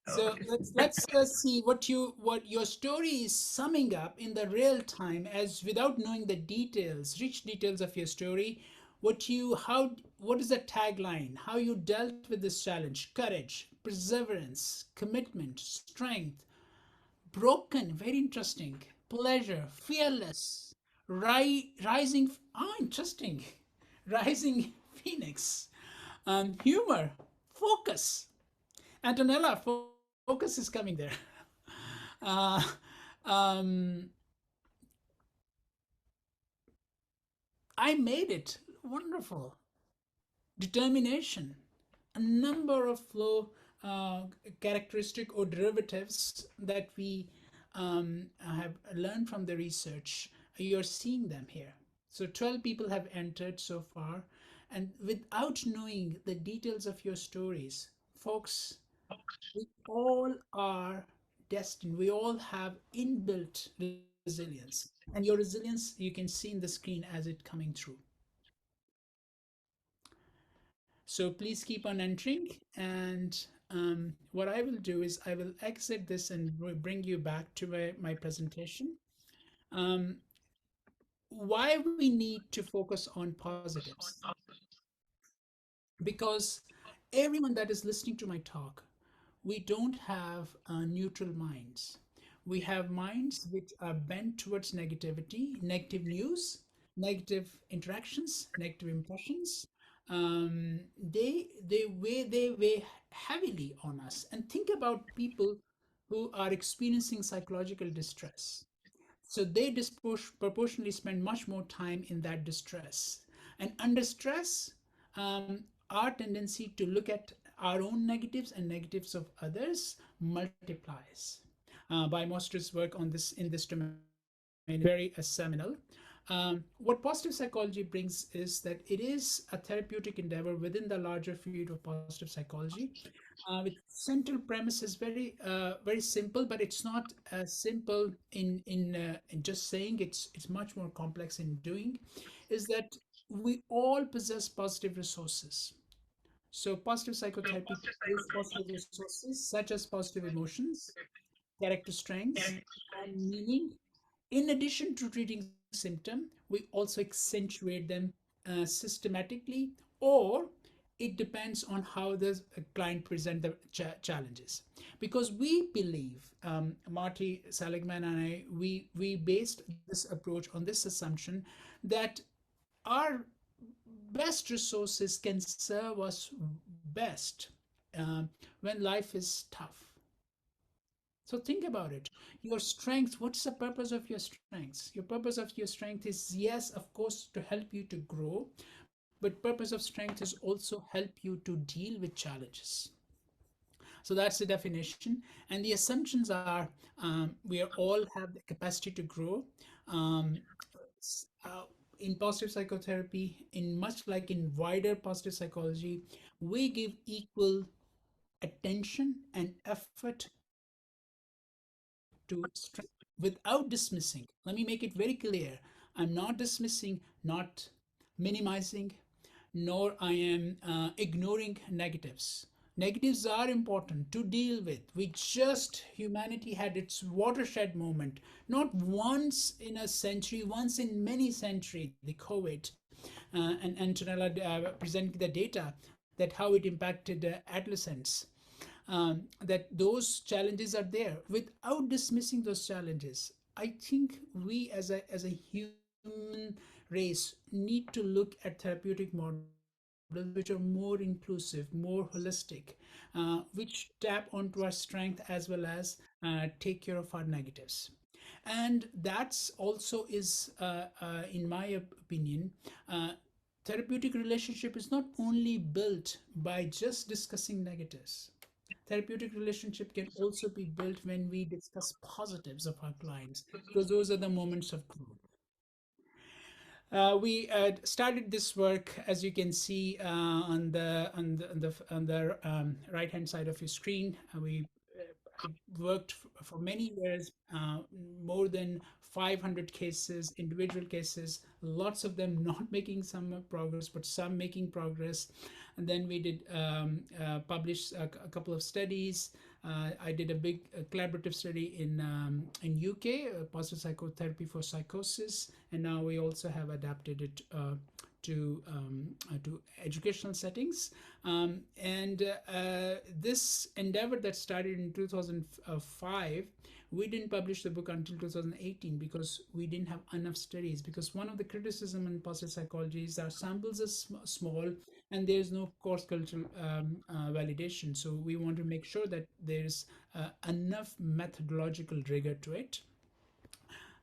So let's see what your story is summing up in the real time, as without knowing the details, rich details of your story. What is the tagline? How you dealt with this challenge? Courage, perseverance, commitment, strength, broken, very interesting, pleasure, fearless, rising. Interesting, rising phoenix, humor, focus. Antonella, focus is coming there. I made it. Wonderful. Determination. A number of flow characteristic or derivatives that we have learned from the research. You're seeing them here. So 12 people have entered so far. And without knowing the details of your stories, folks, we all are destined. We all have inbuilt resilience. And your resilience, you can see in the screen as it coming through. So please keep on entering. And what I will do is I will exit this and bring you back to my presentation. Um, why we need to focus on positives? Because everyone that is listening to my talk, we don't have neutral minds. We have minds which are bent towards negativity, negative news, negative interactions, negative impressions. They weigh heavily on us. And think about people who are experiencing psychological distress. So they disproportionately spend much more time in that distress. And under stress, our tendency to look at our own negatives and negatives of others multiplies. By Moster's work on this in this domain is very seminal. What positive psychology brings is that it is a therapeutic endeavor within the larger field of positive psychology. With central premise is very simple, but it's not as simple in just saying. It's much more complex in doing. Is that we all possess positive resources. So positive psychotherapy is positive resources such as positive emotions, character strengths, and meaning. In addition to treating symptom, we also accentuate them systematically, or it depends on how the client present the challenges. Because we believe, Marty Seligman and I, we based this approach on this assumption that our best resources can serve us best when life is tough. So think about it. Your strength, what's the purpose of your strengths? Your purpose of your strength is, yes, of course, to help you to grow, but purpose of strength is also help you to deal with challenges. So that's the definition. And the assumptions are we are all have the capacity to grow. Um, in positive psychotherapy, in much like in wider positive psychology, we give equal attention and effort to strength without dismissing. Let me make it very clear. I'm not dismissing, not minimizing, nor I am ignoring negatives. Negatives are important to deal with. Humanity had its watershed moment, not once in a century, once in many centuries, the COVID. And Antonella presented the data that how it impacted adolescents. That those challenges are there. Without dismissing those challenges, I think we as a human race need to look at therapeutic models which are more inclusive, more holistic, which tap onto our strength as well as take care of our negatives. And that's also is, in my opinion, therapeutic relationship is not only built by just discussing negatives. Therapeutic relationship can also be built when we discuss positives of our clients, because those are the moments of growth. We started this work, as you can see on the right hand side of your screen. We worked for many years, more than 500 cases, individual cases, lots of them not making some progress, but some making progress. And then we did publish a couple of studies. I did a big collaborative study in UK, positive psychotherapy for psychosis, and now we also have adapted it to educational settings. And this endeavor that started in 2005, we didn't publish the book until 2018 because we didn't have enough studies. Because one of the criticism in positive psychology is our samples are small and there's no cross cultural validation. So we want to make sure that there's enough methodological rigor to it.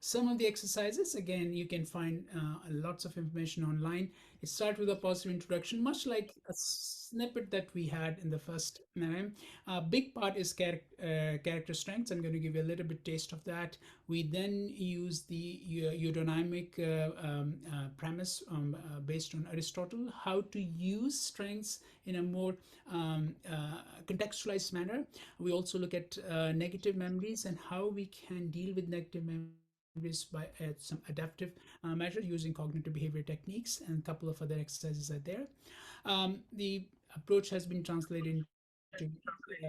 Some of the exercises, again, you can find lots of information online. It starts with a positive introduction, much like a snippet that we had in the first MM. A big part is character strengths. I'm going to give you a little bit taste of that. We then use the eudaimonic premise based on Aristotle, how to use strengths in a more contextualized manner. We also look at negative memories and how we can deal with negative memories by some adaptive measures using cognitive behavior techniques, and a couple of other exercises are there. The approach has been translated into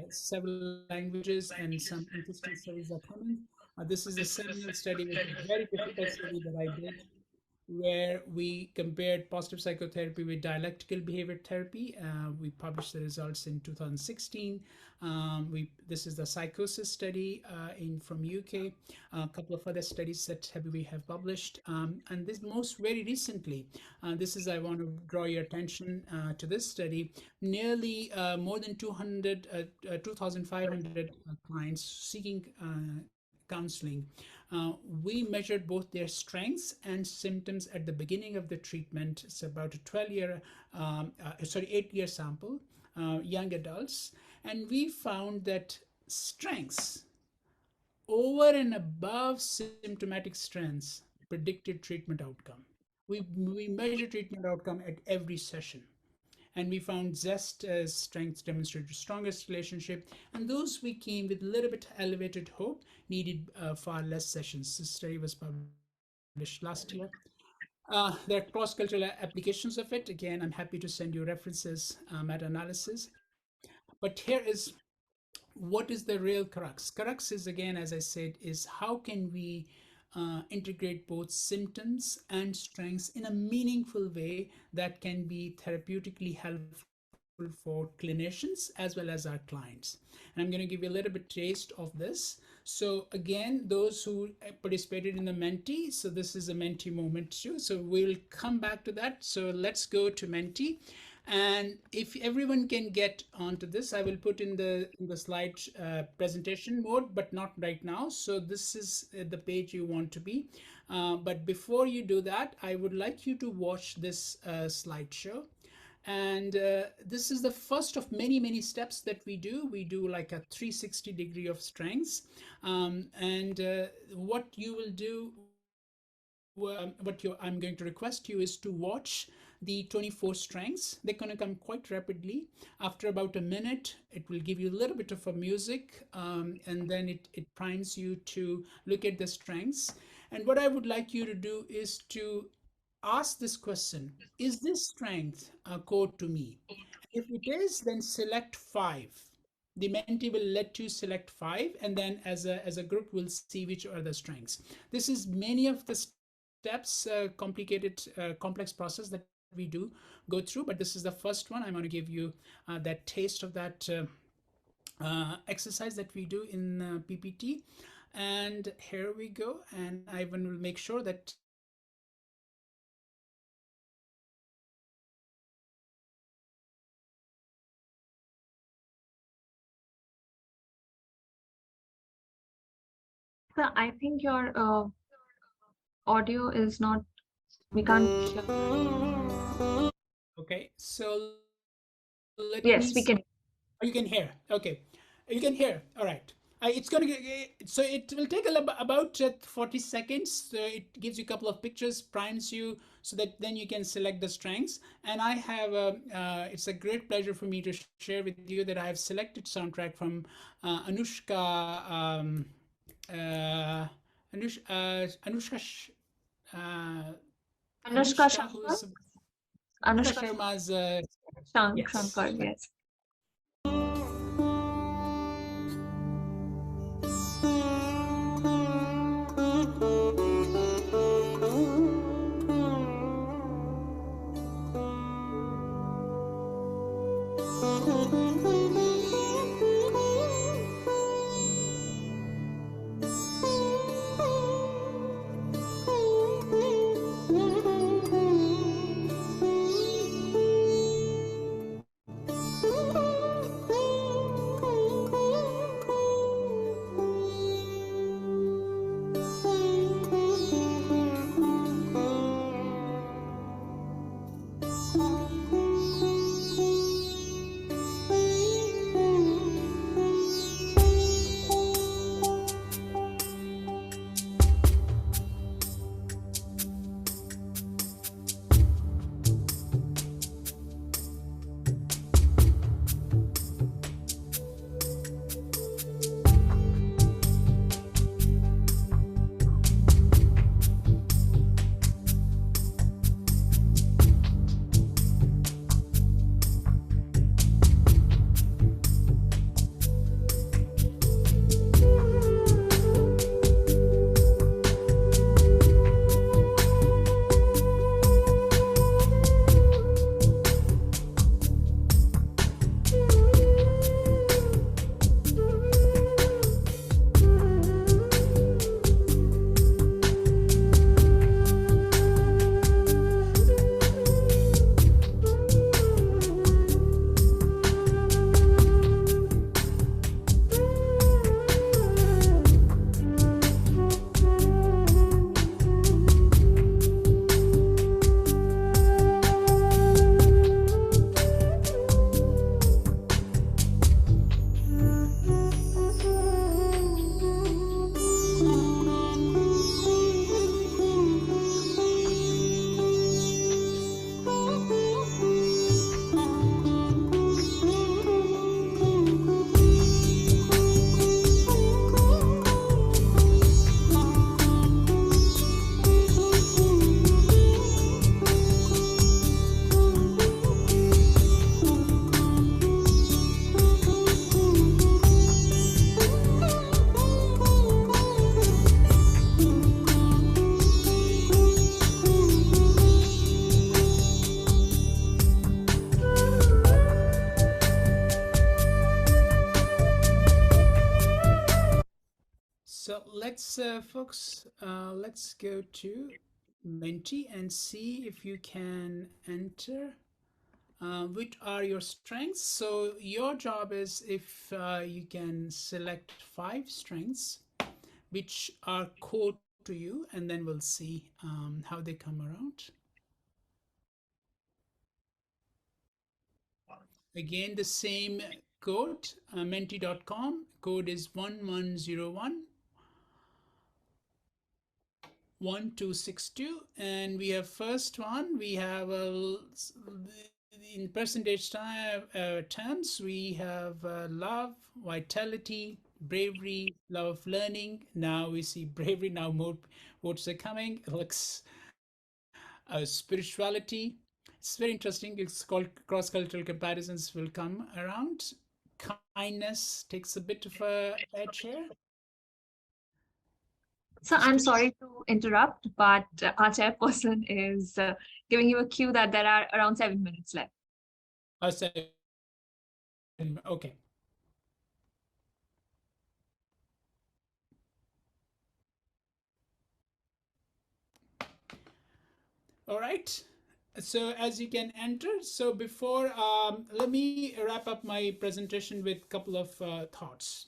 several languages, and some interesting studies are coming. This is a seminal study, which is a very difficult study that I did, where we compared positive psychotherapy with dialectical behavior therapy. We published the results in 2016. This is the psychosis study from UK. A couple of other studies that we have published, and this most very recently. I want to draw your attention to this study. Nearly more than 2,500 clients seeking counseling. We measured both their strengths and symptoms at the beginning of the treatment. It's about a 8-year sample, young adults, and we found that strengths over and above symptomatic strengths predicted treatment outcome. We measure treatment outcome at every session. And we found zest as strengths demonstrated strongest relationship, and those we came with a little bit elevated hope needed far less sessions. This study was published last year. There are cross-cultural applications of it. Again, I'm happy to send you references, meta-analysis. But here is what is the real crux. Crux is, again, as I said, is how can we integrate both symptoms and strengths in a meaningful way that can be therapeutically helpful for clinicians as well as our clients. And I'm going to give you a little bit taste of this. So again, those who participated in the Menti, so this is a Menti moment too. So we'll come back to that. So let's go to Menti. And if everyone can get onto this, I will put in the slide presentation mode, but not right now. So this is the page you want to be. But before you do that, I would like you to watch this slideshow. And this is the first of many, many steps that we do. We do like a 360 degree of strengths. What you will do, I'm going to request you is to watch the 24 strengths. They're going to come quite rapidly. After about a minute, it will give you a little bit of a music, and then it primes you to look at the strengths. And what I would like you to do is to ask this question: is this strength a core to me? If it is, then select 5. The Menti will let you select 5, and then as a group, we'll see which are the strengths. This is many of the steps, complicated, complex process that we do go through, but this is the first one. I'm going to give you that taste of that exercise that we do in PPT. And here we go. And I will make sure that So I think your audio is not, we can't hear. Okay, so let Yes, me we can. you can hear. Okay, you can hear. All right. It's going to, so it will take about 40 seconds. So it gives you a couple of pictures, primes you, so that then you can select the strengths. And I have it's a great pleasure for me to share with you that I have selected soundtrack from Anushka Anushka Shankar, Shankar. Anushka Anushka Sharma's yes. Shankar, yes. So let's, folks, let's go to Menti and see if you can enter. Which are your strengths? So your job is if you can select 5 strengths which are core to you, and then we'll see how they come around. Again, the same code, menti.com. Code is 1101 1262, and we have first one. We have in percentage terms, we have love, vitality, bravery, love of learning. Now we see bravery. Now more votes are coming. It looks spirituality. It's very interesting. It's called cross-cultural comparisons will come around. Kindness takes a bit of a edge here. So I'm sorry to interrupt, but our chairperson is giving you a cue that there are around 7 minutes left. Okay. All right. So as you can enter, so before, let me wrap up my presentation with a couple of thoughts.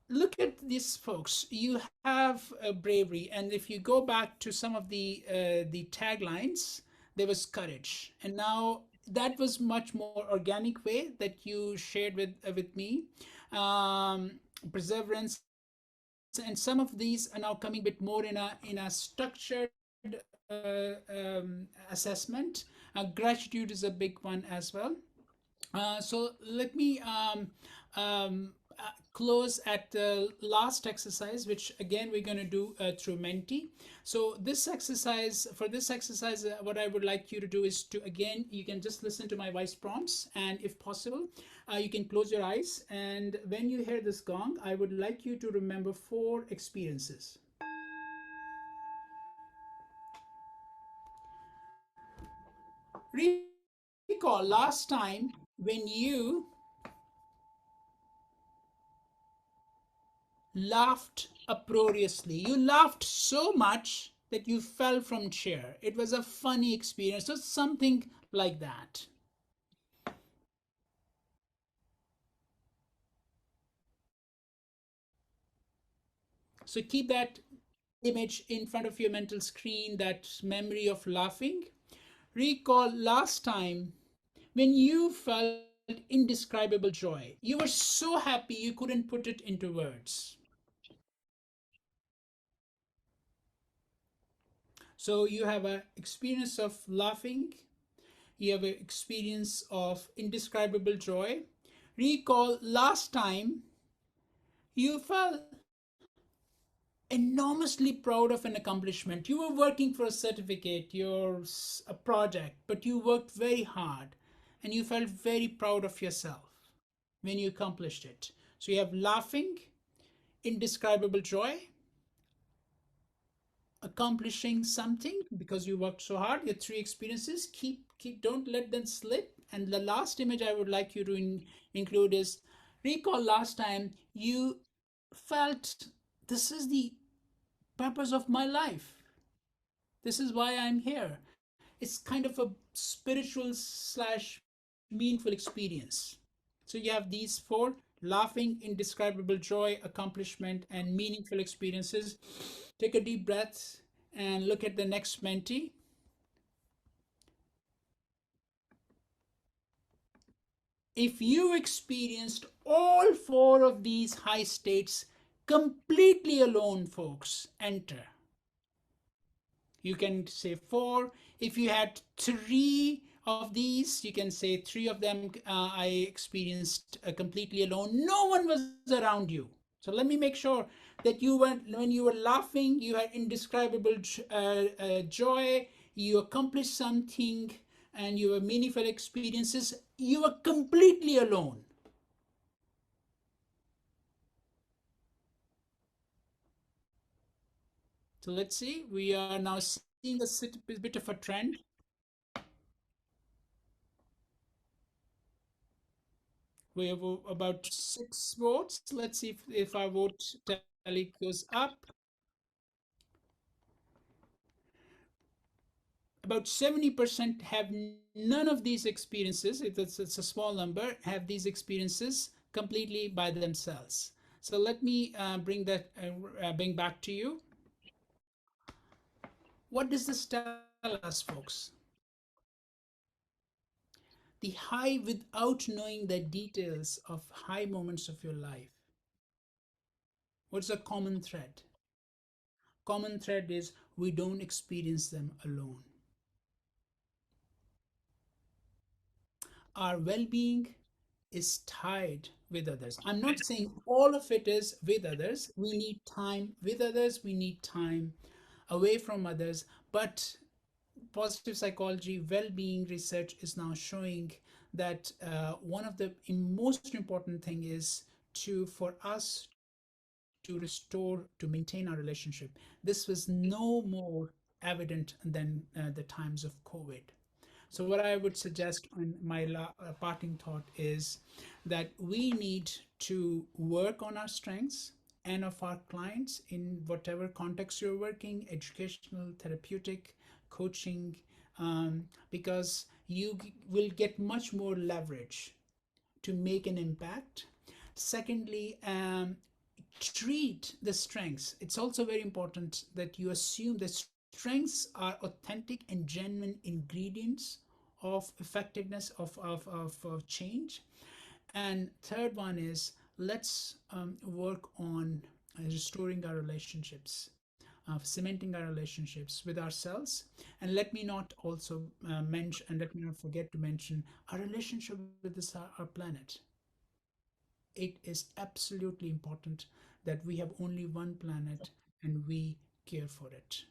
Look at these folks. You have bravery, and if you go back to some of the taglines, there was courage, and now that was much more organic way that you shared with me. Perseverance, and some of these are now coming a bit more in a structured assessment. Gratitude is a big one as well. So let me close at the last exercise, which again we're going to do through Menti. So this exercise, for this exercise, what I would like you to do is to, again, you can just listen to my voice prompts, and if possible, you can close your eyes, and when you hear this gong, I would like you to remember 4 experiences. Recall last time when you laughed uproariously. You laughed so much that you fell from chair. It was a funny experience or something like that. So keep that image in front of your mental screen, that memory of laughing. Recall last time when you felt indescribable joy. You were so happy you couldn't put it into words. So you have an experience of laughing, you have an experience of indescribable joy. Recall last time you felt enormously proud of an accomplishment. You were working for a certificate, a project, but you worked very hard and you felt very proud of yourself when you accomplished it. So you have laughing, indescribable joy, accomplishing something because you worked so hard. Your 3 experiences, don't let them slip. And the last image I would like you to include is, recall last time you felt, this is the purpose of my life, this is why I'm here. It's kind of a spiritual slash meaningful experience. So you have these 4: laughing, indescribable joy, accomplishment, and meaningful experiences. Take a deep breath and look at the next mentee. If you experienced all 4 of these high states completely alone, folks, enter. You can say 4. If you had 3 of these, you can say 3 of them I experienced completely alone. No one was around you. So let me make sure that when you were laughing, you had indescribable joy, you accomplished something, and you have meaningful experiences. You were completely alone. So let's see, we are now seeing a bit of a trend. We have about 6 votes. Let's see if our vote tally goes up. About 70% have none of these experiences. It's a small number, have these experiences completely by themselves. So let me bring back to you. What does this tell us, folks? The high, without knowing the details of high moments of your life. What's a common thread? Common thread is we don't experience them alone. Our well-being is tied with others. I'm not saying all of it is with others. We need time with others. We need time away from others. But positive psychology, well-being research is now showing that one of the most important thing is for us to restore, to maintain our relationship. This was no more evident than the times of COVID. So what I would suggest on my parting thought is that we need to work on our strengths and of our clients in whatever context you're working, educational, therapeutic, coaching, because you will get much more leverage to make an impact. Secondly, treat the strengths. It's also very important that you assume that strengths are authentic and genuine ingredients of effectiveness of change. And third one is let's work on restoring our relationships, cementing our relationships with ourselves. And let me not also mention, and let me not forget to mention our relationship with our planet. It is absolutely important that we have only one planet and we care for it.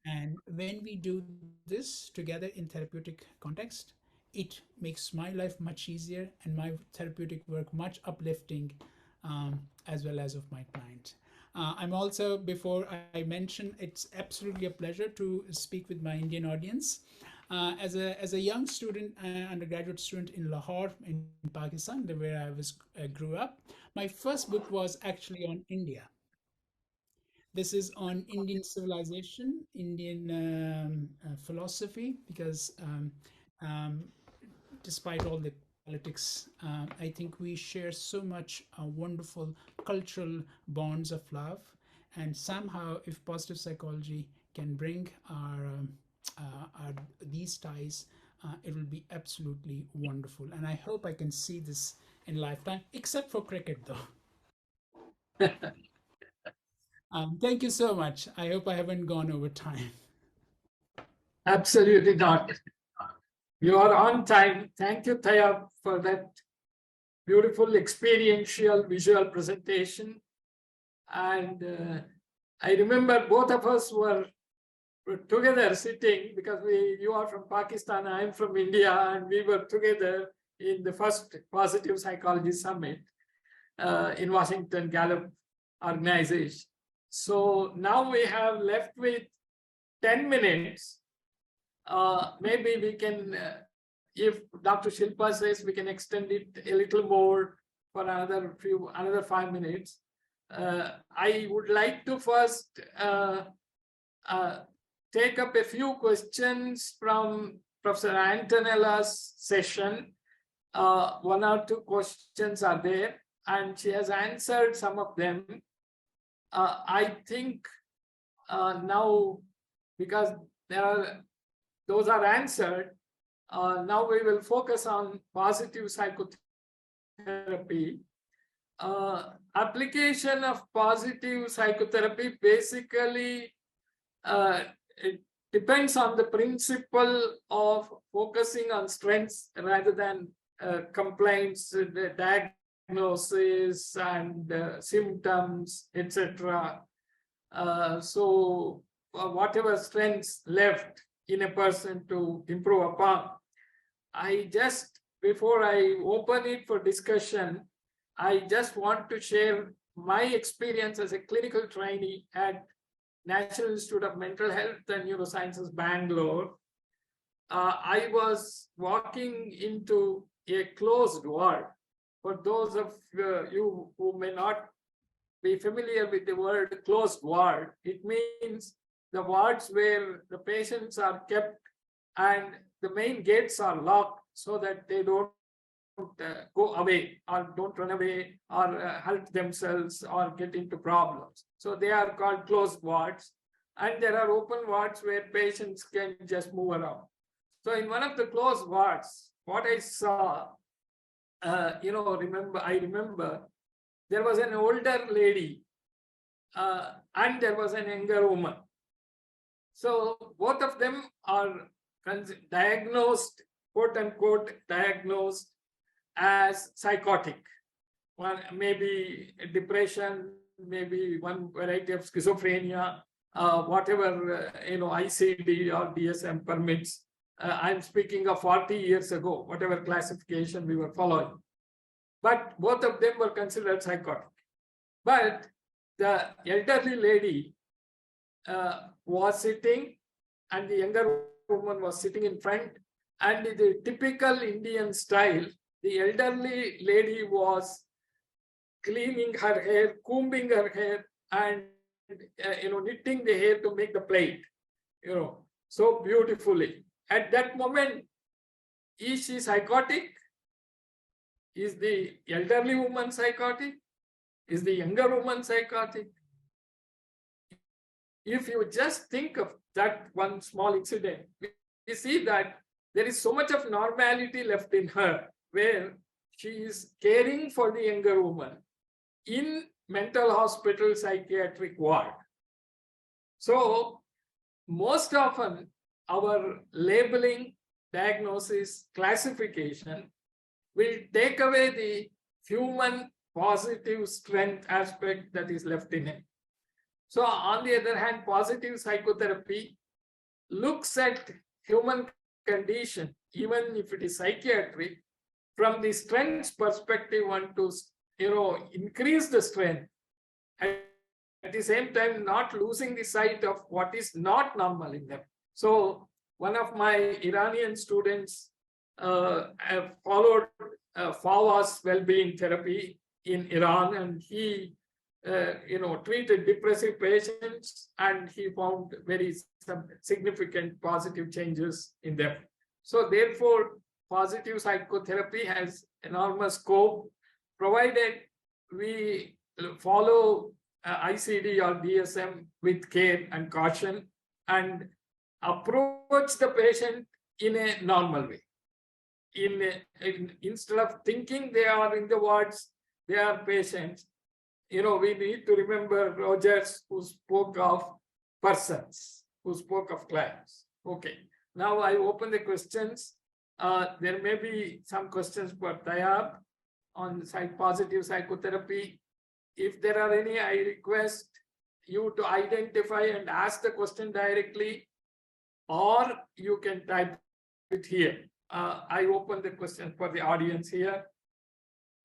And when we do this together in therapeutic context, it makes my life much easier and my therapeutic work much uplifting, as well as of my client. I'm also, before I mention, it's absolutely a pleasure to speak with my Indian audience. As a young student, undergraduate student in Lahore in Pakistan, where I grew up, my first book was actually on India. This is on Indian civilization, Indian philosophy, because despite all the politics, I think we share so much wonderful cultural bonds of love. And somehow, if positive psychology can bring these ties, it will be absolutely wonderful. And I hope I can see this in lifetime, except for cricket, though. Thank you so much. I hope I haven't gone over time. Absolutely not. You are on time. Thank you, Tayyab, for that beautiful experiential visual presentation. And I remember both of us were together sitting, because you are from Pakistan, I am from India, and we were together in the first Positive Psychology Summit in Washington, Gallup organization. So now we have left with 10 minutes. Maybe we can, if Dr. Shilpa says, we can extend it a little more for another 5 minutes. I would like to first take up a few questions from Professor Antonella's session. One or two questions are there, and she has answered some of them. I think now, because those are answered, now we will focus on positive psychotherapy. Application of positive psychotherapy basically it depends on the principle of focusing on strengths rather than complaints, the diagnosis and symptoms, etc. So whatever strengths left in a person to improve upon. Before I open it for discussion, I just want to share my experience as a clinical trainee at National Institute of Mental Health and Neurosciences, Bangalore. I was walking into a closed ward. For those of you who may not be familiar with the word closed ward. It means the wards where the patients are kept and the main gates are locked so that they don't go away or don't run away or hurt themselves or get into problems. So they are called closed wards. And there are open wards where patients can just move around. So in one of the closed wards, what I saw, I remember there was an older lady and there was an younger woman. So both of them are diagnosed, quote unquote, diagnosed as psychotic. One maybe depression, maybe one variety of schizophrenia, whatever ICD or DSM permits. I'm speaking of 40 years ago, whatever classification we were following. But both of them were considered psychotic. But the elderly lady was sitting and the younger woman was sitting in front, and in the typical Indian style, the elderly lady was cleaning her hair, combing her hair, and knitting the hair to make the plait, so beautifully. At that moment, is she psychotic? Is the elderly woman psychotic? Is the younger woman psychotic? If you just think of that one small incident, we see that there is so much of normality left in her, where she is caring for the younger woman in mental hospital psychiatric ward. So most often our labeling, diagnosis, classification will take away the human positive strength aspect that is left in it. So on the other hand, positive psychotherapy looks at human condition, even if it is psychiatric, from the strengths perspective, want to increase the strength, at the same time not losing the sight of what is not normal in them. So one of my Iranian students followed Fawaz well-being therapy in Iran, and he treated depressive patients, and he found very significant positive changes in them. So therefore, positive psychotherapy has enormous scope, provided we follow ICD or DSM with care and caution and approach the patient in a normal way. Instead of thinking they are in the wards, they are patients. We need to remember Rogers, who spoke of persons, who spoke of clients. Okay, now I open the questions. There may be some questions for Tayyab on positive psychotherapy. If there are any, I request you to identify and ask the question directly, or you can type it here. I open the question for the audience here.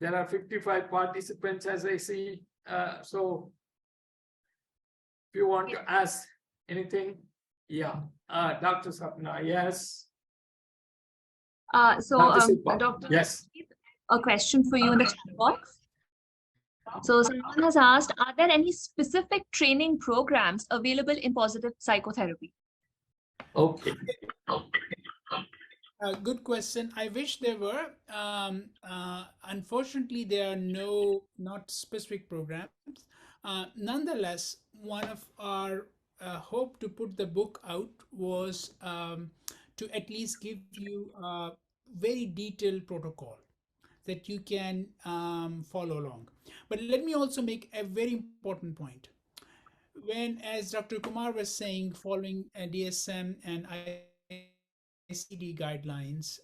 There are 55 participants, as I see. So if you want to ask anything, yeah. Dr. Sapna, yes. Dr. Yes. A question for you in the chat box. So someone has asked, are there any specific training programs available in positive psychotherapy? Okay. Good question. I wish there were. Unfortunately, there are not specific programs. Nonetheless, one of our hope to put the book out was to at least give you a very detailed protocol that you can follow along. But let me also make a very important point. When, as Dr. Kumar was saying, following DSM and ICD guidelines,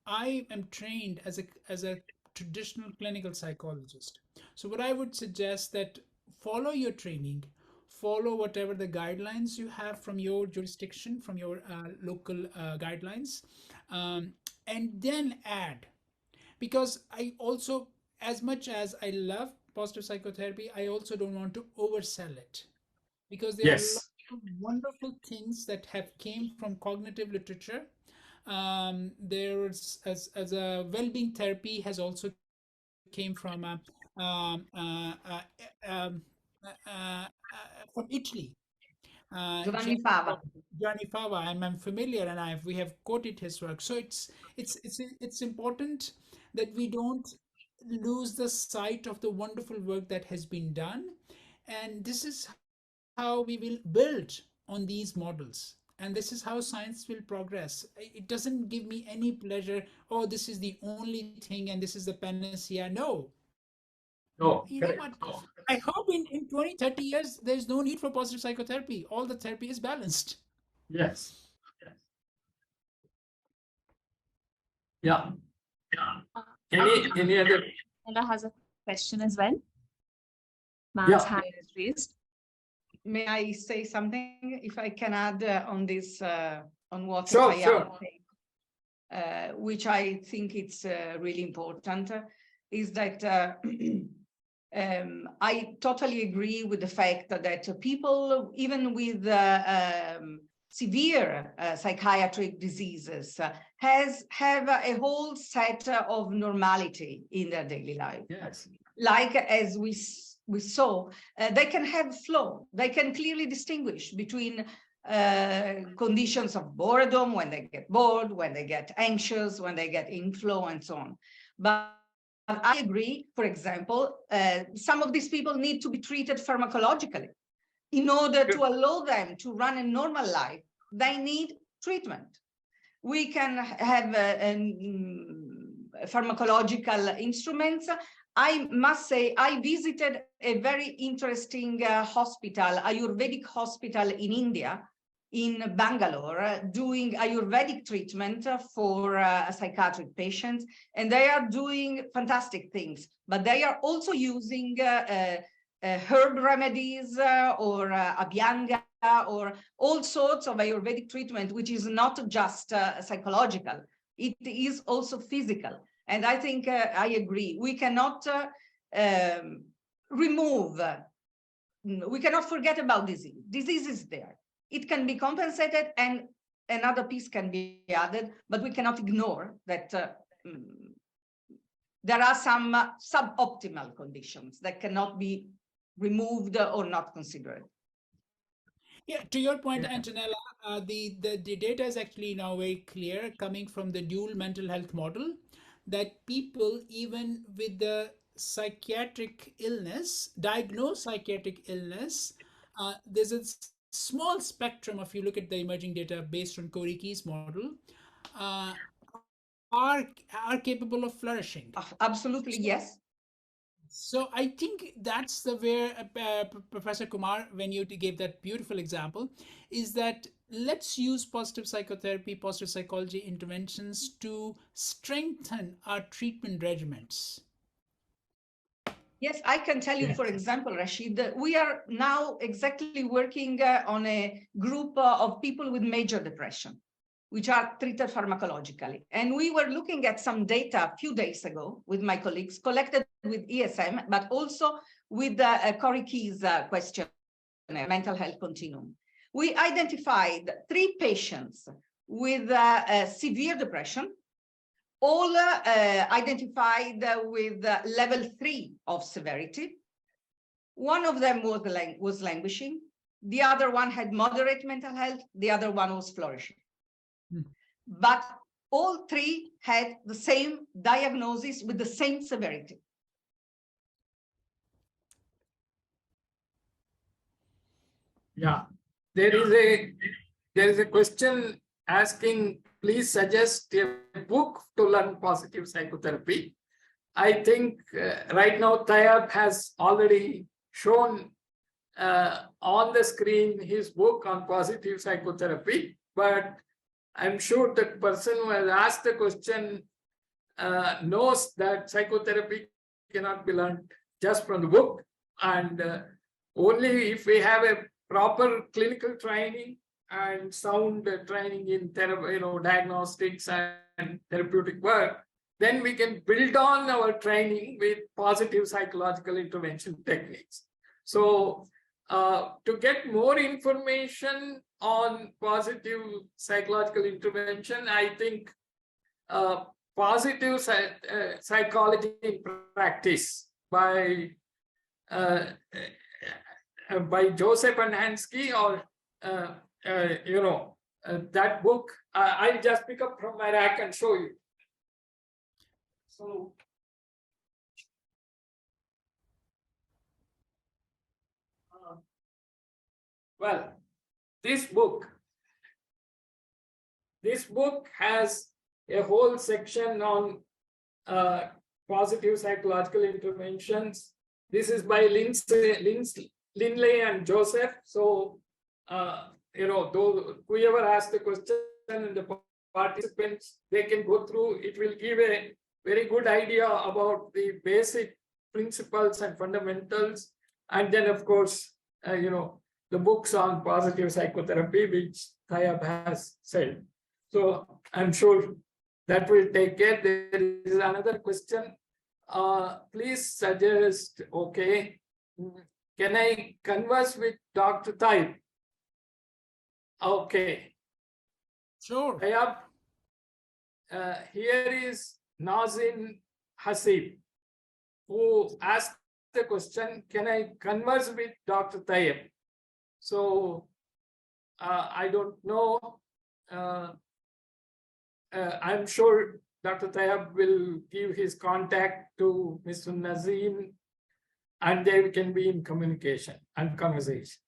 I am trained as a traditional clinical psychologist. So what I would suggest that follow your training, follow whatever the guidelines you have from your jurisdiction, from your local guidelines, and then add. Because I also, as much as I love positive psychotherapy, I also don't want to oversell it, because there are lots of wonderful things that have came from cognitive literature. There's as a well-being therapy has also came from um, uh, uh, um, from Italy. Giovanni Fava. Gianni Fava, I'm familiar, and we have quoted his work. So it's important that we don't lose the sight of the wonderful work that has been done, and this is how we will build on these models. And this is how science will progress. It doesn't give me any pleasure, oh, this is the only thing and this is the panacea. No. You know No, what? correct. I hope in 20, 30 years, there's no need for positive psychotherapy. All the therapy is balanced. Yes. Yeah. Uh, Any other? Ella has a question as well. Ma'am's Yeah. hand is raised. May I say something, if I can add on this, on what Sure, Tayyab sure. said, which I think it's really important, is that I totally agree with the fact that people, even with severe psychiatric diseases, have a whole set of normality in their daily life. Yes. Like as we saw, they can have flow. They can clearly distinguish between conditions of boredom, when they get bored, when they get anxious, when they get inflow, and so on. But I agree, for example, some of these people need to be treated pharmacologically. In order to allow them to run a normal life, they need treatment. We can have pharmacological instruments. I must say, I visited a very interesting hospital, Ayurvedic hospital in India, in Bangalore, doing Ayurvedic treatment for psychiatric patients, and they are doing fantastic things. But they are also using herb remedies or abhyanga or all sorts of Ayurvedic treatment, which is not just psychological. It is also physical. And I think I agree. We cannot remove, we cannot forget about disease. Disease is there. It can be compensated and another piece can be added, but we cannot ignore that there are some suboptimal conditions that cannot be removed or not considered. Yeah, to your point, Yeah. Antonella, the data is actually now very clear, coming from the dual mental health model, that people, even with the psychiatric illness, diagnosed psychiatric illness, there's a small spectrum. If you look at the emerging data based on Koriki's model, uh, are capable of flourishing. Absolutely, yes. So I think that's the where Professor Kumar, when you gave that beautiful example, is that let's use positive psychotherapy, positive psychology interventions to strengthen our treatment regimens. Yes, I can tell you, for example, Rashid, we are now exactly working on a group of people with major depression, which are treated pharmacologically. And we were looking at some data a few days ago with my colleagues, collected with ESM, but also with Koriki's questionnaire, mental health continuum. We identified 3 patients with severe depression, all identified with level 3 of severity. One of them was languishing. The other one had moderate mental health. The other one was flourishing. But all 3 had the same diagnosis with the same severity. Yeah. There is a question asking, please suggest a book to learn positive psychotherapy. I think right now Tayyab has already shown on the screen his book on positive psychotherapy, but I'm sure the person who has asked the question knows that psychotherapy cannot be learned just from the book, and only if we have a proper clinical training and sound training in diagnostics and therapeutic work, then we can build on our training with positive psychological intervention techniques. So to get more information on positive psychological intervention, I think positive psychology in practice by Joseph and Hansky, or that book. I'll just pick up from my rack and show you. So well, this book has a whole section on positive psychological interventions. This is by Lindley and Joseph. So, whoever asked the question and the participants, they can go through. It will give a very good idea about the basic principles and fundamentals. And then, of course, the books on positive psychotherapy, which Tayyab has said. So I'm sure that will take care. There is another question. Please suggest, okay, can I converse with Dr. Tayyab? Okay. Sure. Tayyab, here is Nazin Hasib, who asked the question, can I converse with Dr. Tayyab? So I don't know. I'm sure Dr. Tayyab will give his contact to Mr. Nazim, and they can be in communication and conversation.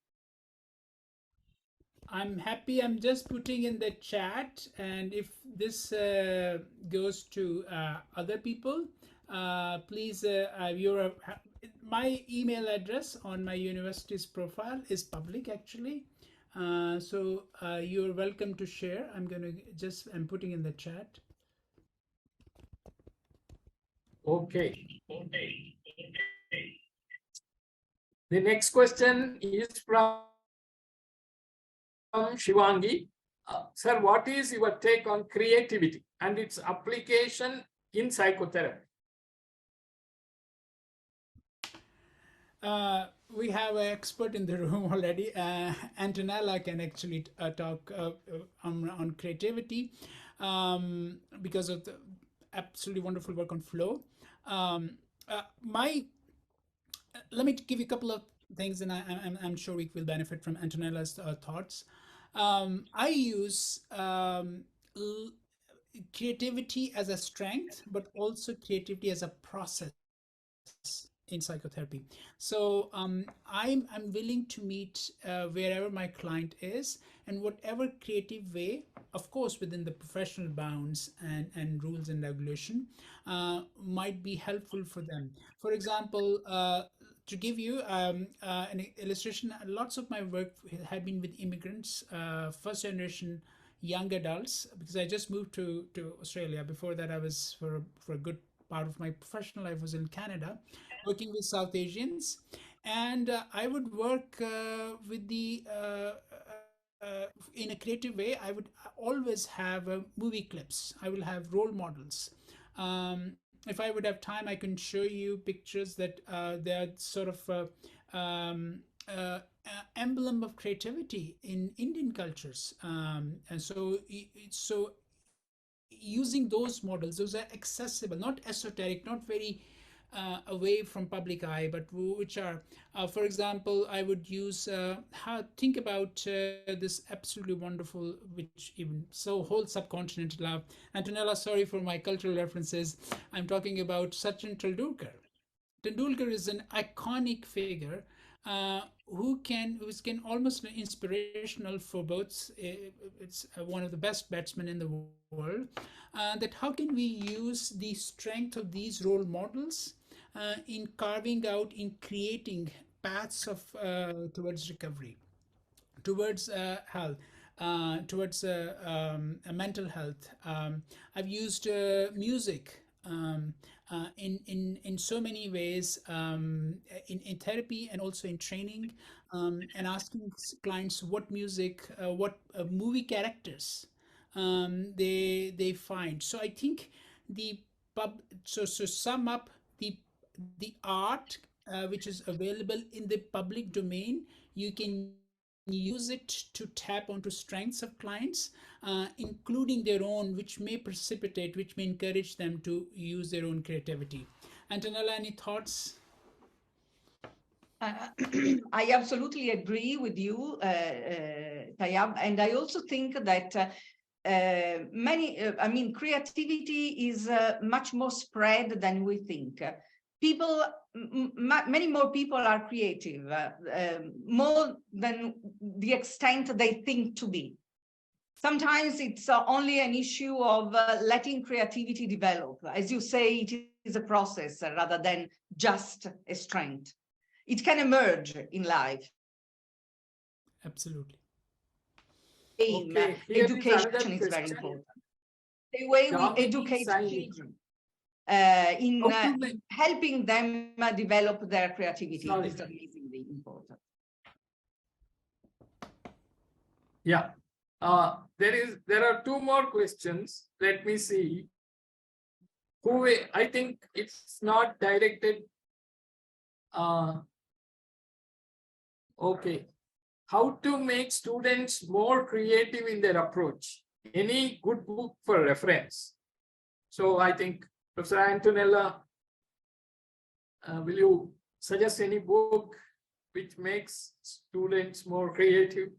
I'm happy. I'm just putting in the chat, and if this goes to other people, please, my email address on my university's profile is public, actually. So you're welcome to share. I'm putting in the chat. Okay. The next question is from Shivangi. Sir, what is your take on creativity and its application in psychotherapy? We have an expert in the room already. Antonella can actually talk on creativity because of the absolutely wonderful work on flow. Let me give you a couple of things, and I'm sure we will benefit from Antonella's thoughts. I use creativity as a strength, but also creativity as a process in psychotherapy. So I'm willing to meet wherever my client is, and whatever creative way, of course within the professional bounds and rules and regulation, might be helpful for them. For example, to give you an illustration, lots of my work had been with immigrants, first generation young adults, because I just moved to Australia. Before that, I was for a good part of my professional life was in Canada, working with South Asians, and I would work with the in a creative way. I would always have movie clips. I will have role models. If I would have time, I can show you pictures that they are sort of emblem of creativity in Indian cultures, and so using those models, those are accessible, not esoteric, not very away from public eye, but which are, for example, I would use, think about this absolutely wonderful, which even so whole subcontinent love. Antonella, sorry for my cultural references. I'm talking about Sachin Tendulkar. Tendulkar is an iconic figure who can almost inspirational for both. It's one of the best batsmen in the world. That how can we use the strength of these role models in carving out, in creating paths of towards recovery, towards health, towards mental health. I've used music in so many ways, in therapy and also in training, and asking clients what music, what movie characters they find. So I think the so sum up, the art which is available in the public domain, you can use it to tap onto strengths of clients, including their own, which may precipitate, which may encourage them to use their own creativity. Antonella, any thoughts? I absolutely agree with you, Tayyab, and I also think that creativity is much more spread than we think. People, many more people are creative, more than the extent they think to be. Sometimes it's only an issue of letting creativity develop. As you say, it is a process rather than just a strength. It can emerge in life. Absolutely. Okay, here is Education another is very question. important. The way we Dominique educate Saini. children in helping them develop their creativity Sorry. is amazingly important. Yeah. There are two more questions. Let me see. I think it's not directed. Okay. How to make students more creative in their approach? Any good book for reference? So I think Professor Antonella, will you suggest any book which makes students more creative?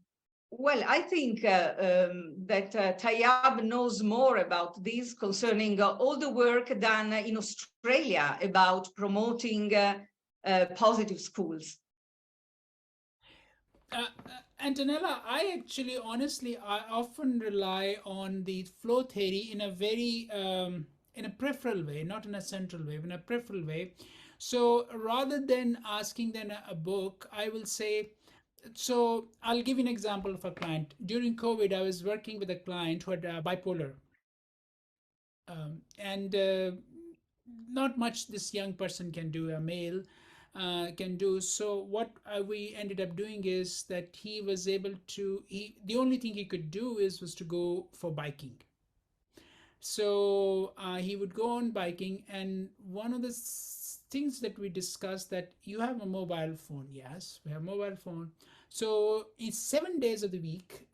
Well, I think that Tayyab knows more about this concerning all the work done in Australia about promoting positive schools. Antonella, I actually, honestly, I often rely on the flow theory in a very, in a peripheral way, not in a central way, in a peripheral way. So rather than asking them a book, I will say, so I'll give you an example of a client. During COVID, I was working with a client who had bipolar. And not much this young person can do, a male can do. So what we ended up doing is that he was able to, the only thing he could do was to go for biking. So he would go on biking, and one of the things that we discussed, that you have a mobile phone. Yes, we have mobile phone. So in 7 days of the week,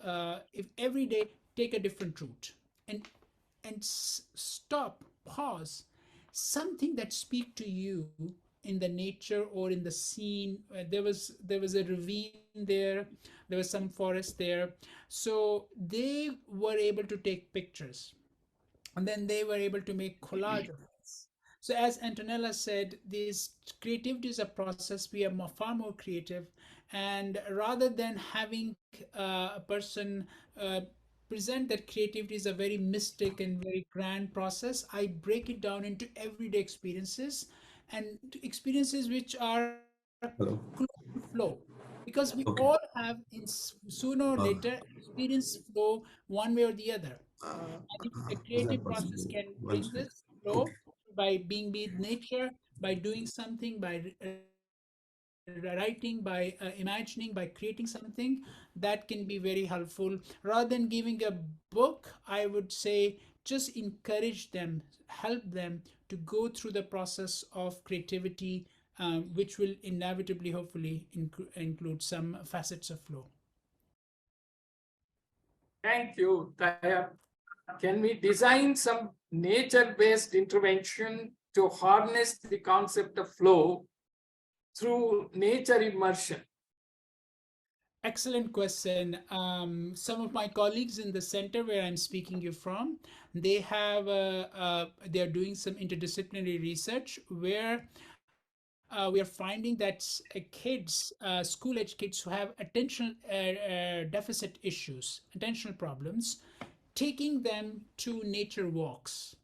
if every day take a different route, and stop, pause, something that speak to you in the nature or in the scene. There was a ravine there was some forest there. So they were able to take pictures, and then they were able to make collage of this. So as Antonella said, this creativity is a process. We are far more creative, and rather than having a person present that creativity is a very mystic and very grand process, I break it down into everyday experiences, and experiences which are Hello. close to flow, because we Okay. all have sooner or later experience flow one way or the other. I think a Is creative that process possible? can One bring second. this flow Okay. by being with nature, by doing something, by writing, by imagining, by creating something that can be very helpful. Rather than giving a book, I would say just encourage them, help them to go through the process of creativity, which will inevitably, hopefully, include some facets of flow. Thank you, Tayyab. Can we design some nature-based intervention to harness the concept of flow through nature immersion? Excellent question. Some of my colleagues in the center where I'm speaking you from, they have they are doing some interdisciplinary research where we are finding that kids, school-age kids who have attentional deficit issues, attentional problems, taking them to nature walks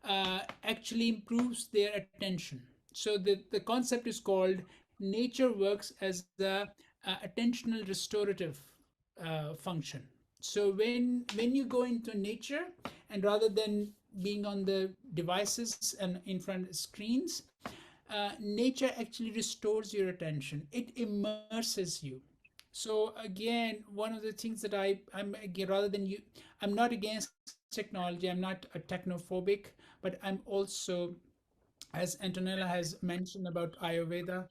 actually improves their attention. So the concept is called nature works as the attentional restorative function. So when you go into nature, and rather than being on the devices and in front of screens, nature actually restores your attention. It immerses you. So again, one of the things that I'm again, rather than you, I'm not against technology, I'm not a technophobic, but I'm also, as Antonella has mentioned about Ayurveda,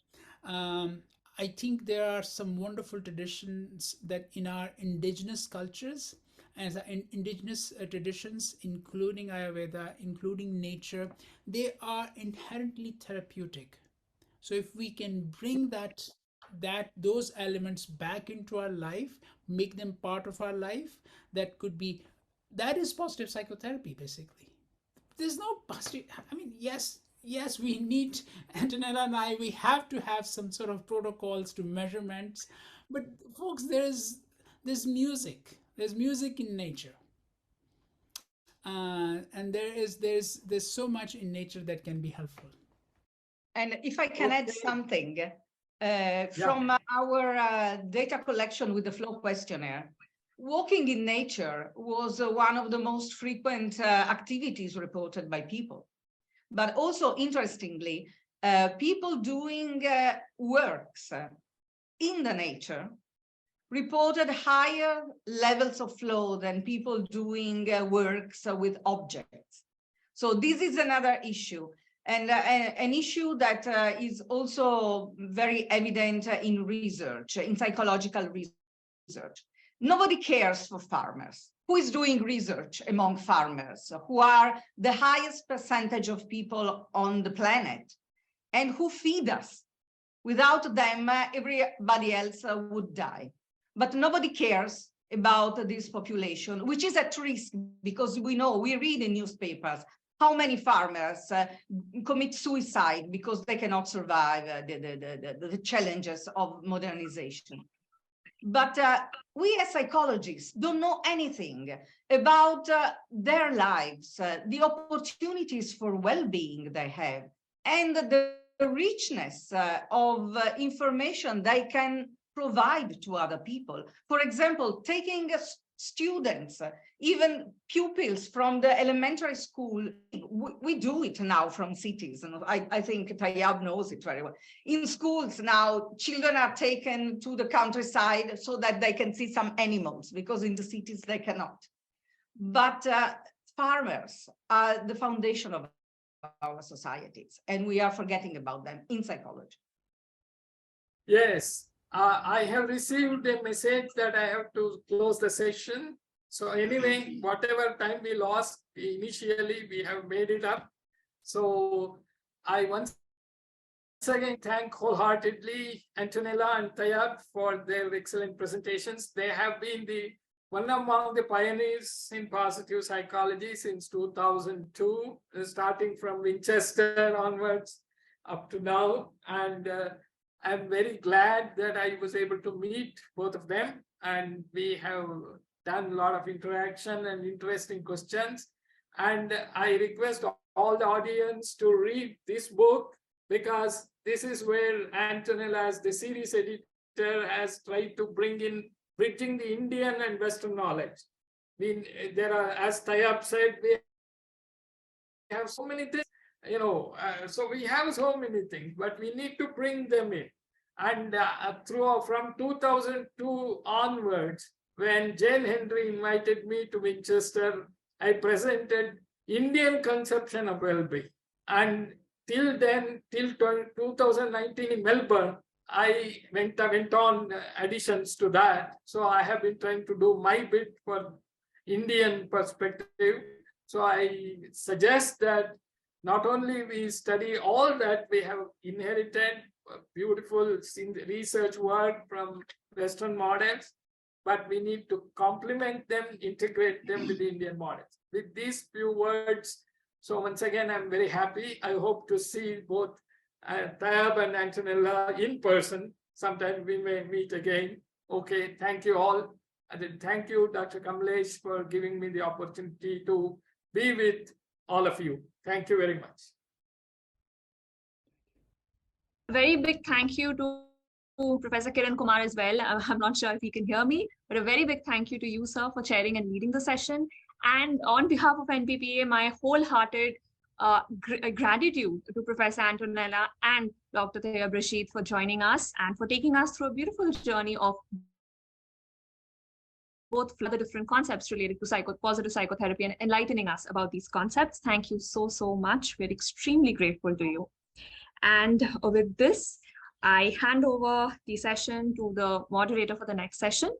I think there are some wonderful traditions that in our indigenous cultures, as in indigenous traditions, including Ayurveda, including nature, they are inherently therapeutic. So if we can bring those elements back into our life, make them part of our life, that is positive psychotherapy basically. There's no positive, I mean, yes, we need, Antonella and I, we have to have some sort of protocols to measurements, but folks, there's music in nature, and there's so much in nature that can be helpful. And if I can add something, from our data collection with the flow questionnaire, walking in nature was one of the most frequent activities reported by people. But also, interestingly, people doing works in the nature reported higher levels of flow than people doing works with objects. So this is another issue, and an issue that is also very evident in research, in psychological research. Nobody cares for farmers. Who is doing research among farmers, who are the highest percentage of people on the planet, and who feed us? Without them, everybody else would die. But nobody cares about this population, which is at risk, because we read in newspapers how many farmers commit suicide because they cannot survive the challenges of modernization. But we as psychologists don't know anything about their lives, the opportunities for well-being they have, and the richness of information they can provide to other people. For example, taking students, even pupils from the elementary school, we do it now from cities, and I think Tayyab knows it very well. In schools now, children are taken to the countryside so that they can see some animals, because in the cities they cannot. But farmers are the foundation of our societies, and we are forgetting about them in psychology. Yes, I have received a message that I have to close the session. So anyway, whatever time we lost initially, we have made it up. So I once again thank wholeheartedly Antonella and Tayyab for their excellent presentations. They have been one among the pioneers in positive psychology since 2002, starting from Winchester onwards up to now. And I'm very glad that I was able to meet both of them, and we have done a lot of interaction and interesting questions. And I request all the audience to read this book, because this is where Antonella, as the series editor, has tried to bring in bridging the Indian and Western knowledge. There are, as Tayyab said, we have so many things, so we have so many things, but we need to bring them in. And from 2002 onwards, when Jane Henry invited me to Winchester, I presented Indian conception of well-being. And till then, till 2019 in Melbourne, I went on additions to that. So I have been trying to do my bit for Indian perspective. So I suggest that not only we study all that we have inherited, beautiful research work from Western models, but we need to complement them, integrate them with the Indian models. With these few words, so once again, I'm very happy. I hope to see both Tayyab and Antonella in person. Sometime we may meet again. Okay, thank you all. And thank you, Dr. Kamlesh, for giving me the opportunity to be with all of you. Thank you very much. Very big thank you to Professor Kiran Kumar as well. I'm not sure if he can hear me, but a very big thank you to you, sir, for chairing and leading the session. And on behalf of NPPA, my wholehearted gratitude to Professor Antonella and Dr. Tayyab Rashid for joining us and for taking us through a beautiful journey of both the different concepts related to positive psychotherapy and enlightening us about these concepts. Thank you so, so much. We're extremely grateful to you. And with this, I hand over the session to the moderator for the next session.